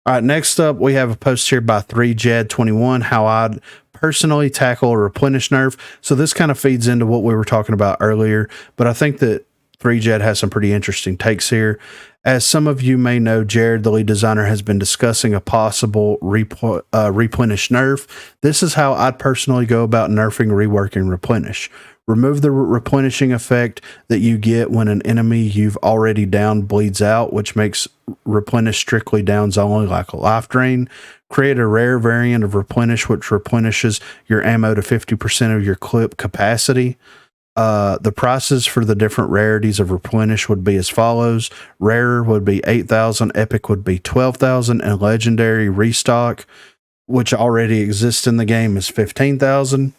all right, next up, we have a post here by 3Jed21, how I'd personally tackle a replenish nerf. So this kind of feeds into what we were talking about earlier, but I think that 3Jed has some pretty interesting takes here. As some of you may know, Jared, the lead designer, has been discussing a possible replenish nerf. This is how I'd personally go about nerfing, reworking replenish. Remove the replenishing effect that you get when an enemy you've already downed bleeds out, which makes replenish strictly downs only, like a life drain. Create a rare variant of replenish, which replenishes your ammo to 50% of your clip capacity. The prices for the different rarities of replenish would be as follows. Rare would be 8,000, epic would be 12,000, and legendary restock, which already exists in the game, is 15,000.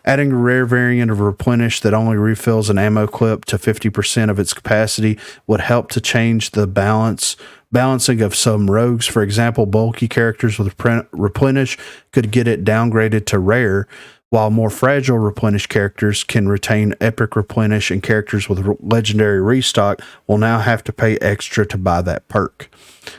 Adding a rare variant of replenish that only refills an ammo clip to 50% of its capacity would help to change the balancing of some rogues. For example, bulky characters with replenish could get it downgraded to rare, while more fragile replenish characters can retain epic replenish, and characters with legendary restock will now have to pay extra to buy that perk.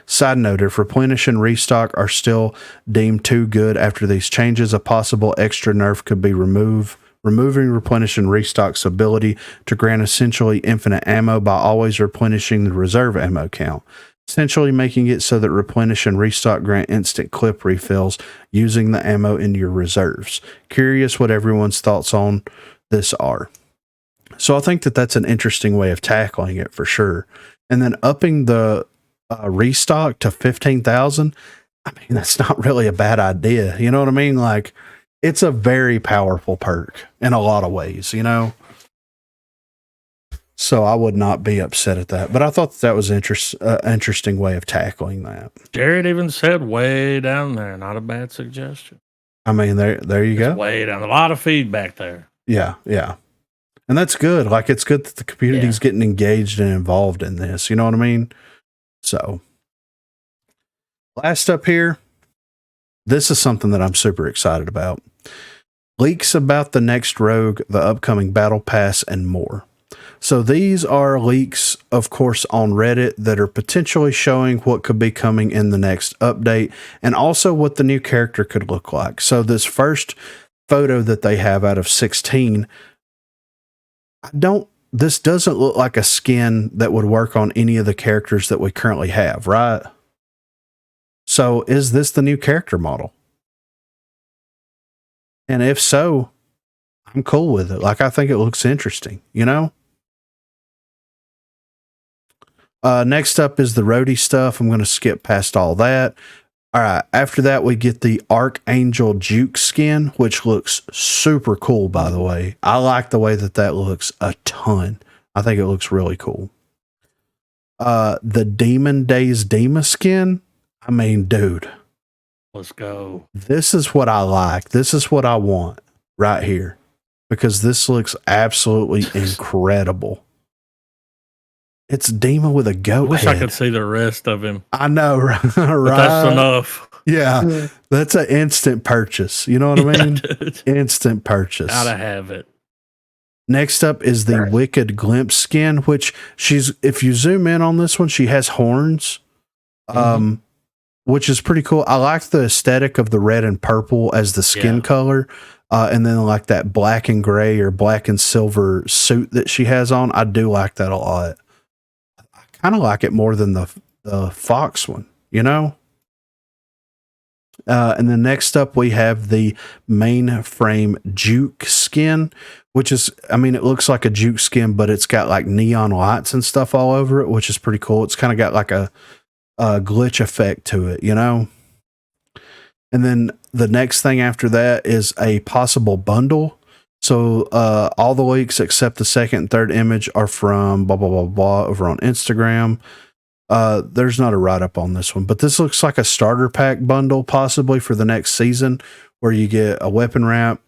Side note, if replenish and restock are still deemed too good after these changes, a possible extra nerf could be removing replenish and restock's ability to grant essentially infinite ammo by always replenishing the reserve ammo count, essentially making it so that replenish and restock grant instant clip refills using the ammo in your reserves. Curious what everyone's thoughts on this are. So I think that that's an interesting way of tackling it for sure. And then upping the restock to 15,000. I mean, that's not really a bad idea. You know what I mean? Like, it's a very powerful perk in a lot of ways, you know? So I would not be upset at that, but I thought that was interesting way of tackling that. Jared even said way down there, not a bad suggestion. I mean, there you go. Way down, a lot of feedback there. Yeah, yeah, and that's good. Like, it's good that the community's getting engaged and involved in this. You know what I mean? So, last up here, this is something that I'm super excited about. Leaks about the next rogue, the upcoming battle pass, and more. So these are leaks, of course, on Reddit that are potentially showing what could be coming in the next update, and also what the new character could look like. So this first photo that they have out of 16, this doesn't look like a skin that would work on any of the characters that we currently have, right? So is this the new character model? And if so, I'm cool with it. Like, I think it looks interesting, you know? Next up is the roadie stuff. I'm going to skip past all that. All right. After that, we get the Archangel Juke skin, which looks super cool, by the way. I like the way that looks a ton. I think it looks really cool. The Demon Days Dema skin. I mean, dude. Let's go. This is what I like. This is what I want right here, because this looks absolutely incredible. It's Dema with a goat I wish head. I could see the rest of him. I know, right? But that's enough. Yeah, that's an instant purchase. You know what I mean? Dude. Instant purchase. Gotta have it. Next up is the Wicked Glimpse skin, which if you zoom in on this one, she has horns, which is pretty cool. I like the aesthetic of the red and purple as the skin color. And then like that black and gray or black and silver suit that she has on. I do like that a lot. I kind of like it more than the Fox one, you know? And then next up, we have the mainframe juke skin, which is, I mean, it looks like a juke skin, but it's got like neon lights and stuff all over it, which is pretty cool. It's kind of got like a glitch effect to it, you know? And then the next thing after that is a possible bundle. So all the leaks except the second and third image are from blah, blah, blah, blah over on Instagram. There's not a write-up on this one, but this looks like a starter pack bundle possibly for the next season, where you get a weapon wrap,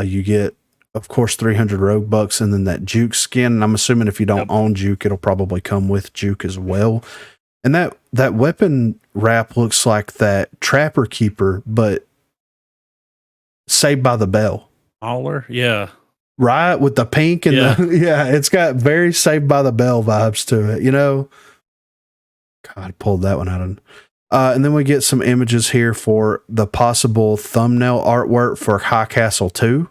you get, of course, 300 rogue bucks, and then that juke skin. And I'm assuming if you don't own juke, it'll probably come with juke as well. And that weapon wrap looks like that Trapper Keeper, but Saved by the Bell. Holler, yeah. Right, with the pink and Yeah. it's got very Saved by the Bell vibes to it, you know? God, I pulled that one out. And then we get some images here for the possible thumbnail artwork for High Castle 2,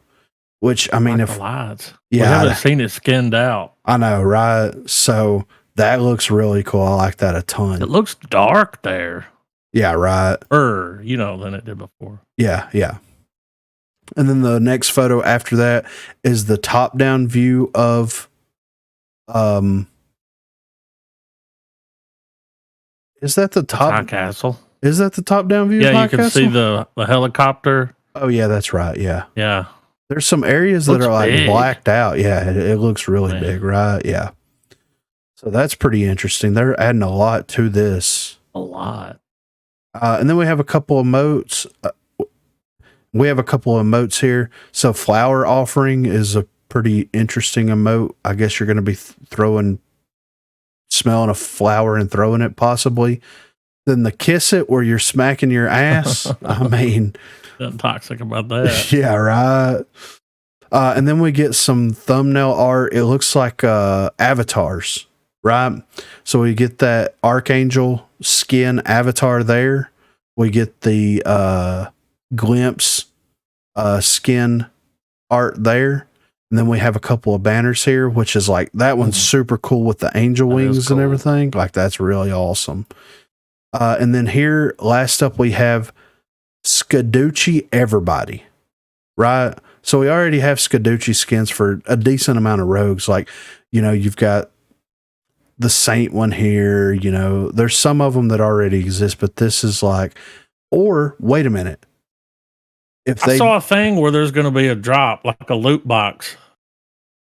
which, I mean, Like if the lights. yeah, We haven't seen it skinned out. I know, right? So that looks really cool. I like that a ton. It looks dark there. Yeah, right. You know, than it did before. Yeah, yeah. And then the next photo after that is the top-down view of is that the top High Castle. Is that the top-down view of Yeah, High you can Castle? see the helicopter. Oh yeah, that's right. Yeah. Yeah. There's some areas that Looks are like big. blacked out. Yeah, it looks really Man. big, right? Yeah. So that's pretty interesting. They're adding a lot to this. A lot. And then we have a couple of emotes. Here. So flower offering is a pretty interesting emote. I guess you're going to be smelling a flower and throwing it possibly. Then the kiss it where you're smacking your ass. I mean, Nothing toxic about that. yeah, right. And then we get some thumbnail art. It looks like avatars, right? So we get that Archangel skin avatar there. We get the glimpse skin art there. And then we have a couple of banners here, which is like, that one's super cool with the angel That is wings and cool. everything. Like, that's really awesome. And then here, last up, we have Scaducci Everybody, right? So we already have Scaducci skins for a decent amount of rogues. Like, you know, you've got the Saint one here, you know, there's some of them that already exist, but this is like, or wait a minute. If I saw a thing where there's going to be a drop, like a loot box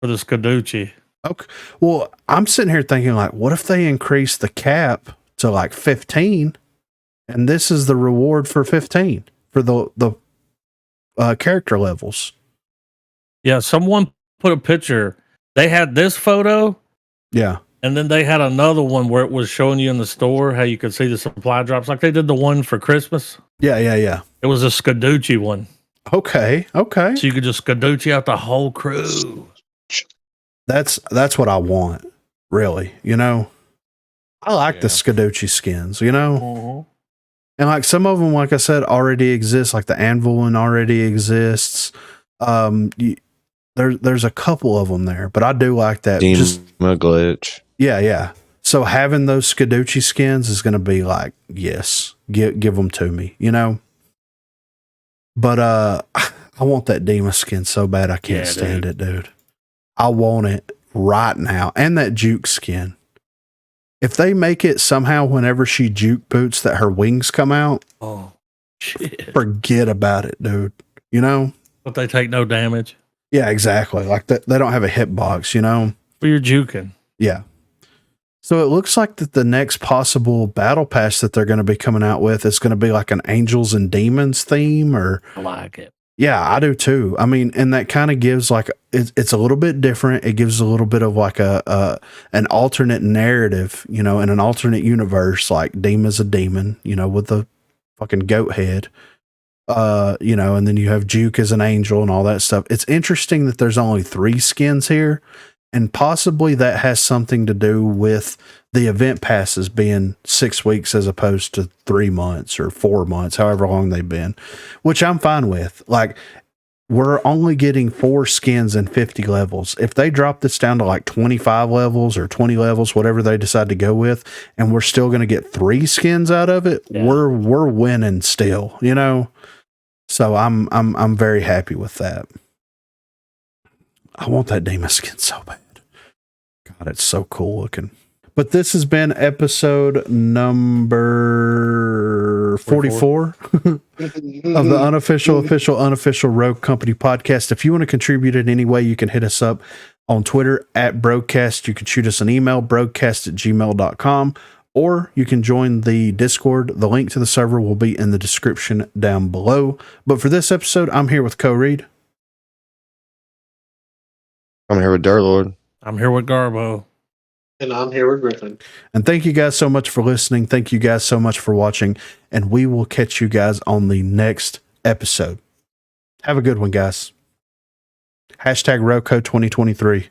for the Scaducci. okay, well, I'm sitting here thinking like, what if they increase the cap to like 15 and this is the reward for 15 for the character levels? Yeah, someone put a picture. They had this photo, Yeah. and then they had another one where it was showing you in the store how you could see the supply drops, like they did the one for Christmas. Yeah. It was a Scaducci one, Okay. so you could just Scaducci out the whole crew. That's what I want, really. You know, I like the Scaducci skins, you know, and like some of them, like I said, already exist. Like the Anvil one already exists. There's a couple of them there, but I do like that. Just glitch. yeah. So having those Scaducci skins is going to be like, yes, give them to me, you know. But I want that Dima skin so bad I can't stand it, dude. I want it right now, and that Juke skin. If they make it somehow whenever she juke boots that her wings come out, Oh, shit. forget about it, dude. You know? But they take no damage. Yeah, exactly. Like that, they don't have a hitbox, you know? But you're juking. Yeah. So it looks like that the next possible battle pass that they're going to be coming out with is going to be like an Angels and Demons theme, or I like it. yeah, I do too. I mean, and that kind of gives like, it's a little bit different. It gives a little bit of like an alternate narrative, you know, in an alternate universe, like Dima's a demon, you know, with the fucking goat head, you know, and then you have Juke as an angel and all that stuff. It's interesting that there's only 3 skins here, and possibly that has something to do with the event passes being 6 weeks as opposed to 3 months or 4 months, however long they've been, which I'm fine with. Like, we're only getting 4 skins and 50 levels. If they drop this down to like 25 levels or 20 levels, whatever they decide to go with, and we're still going to get 3 skins out of it, we're winning still, you know? So I'm very happy with that. I want that demon skin so bad. God, it's so cool looking. But this has been episode number 44 of the unofficial Rogue Company podcast. If you want to contribute in any way, you can hit us up on Twitter at Broguecast. You can shoot us an email, broguecast@gmail.com, or you can join the Discord. The link to the server will be in the description down below. But for this episode, I'm here with Co Reed. I'm here with Durlord. I'm here with Garbo. And I'm here with Griffin. And thank you guys so much for listening. Thank you guys so much for watching. And we will catch you guys on the next episode. Have a good one, guys. #ROCO 2023.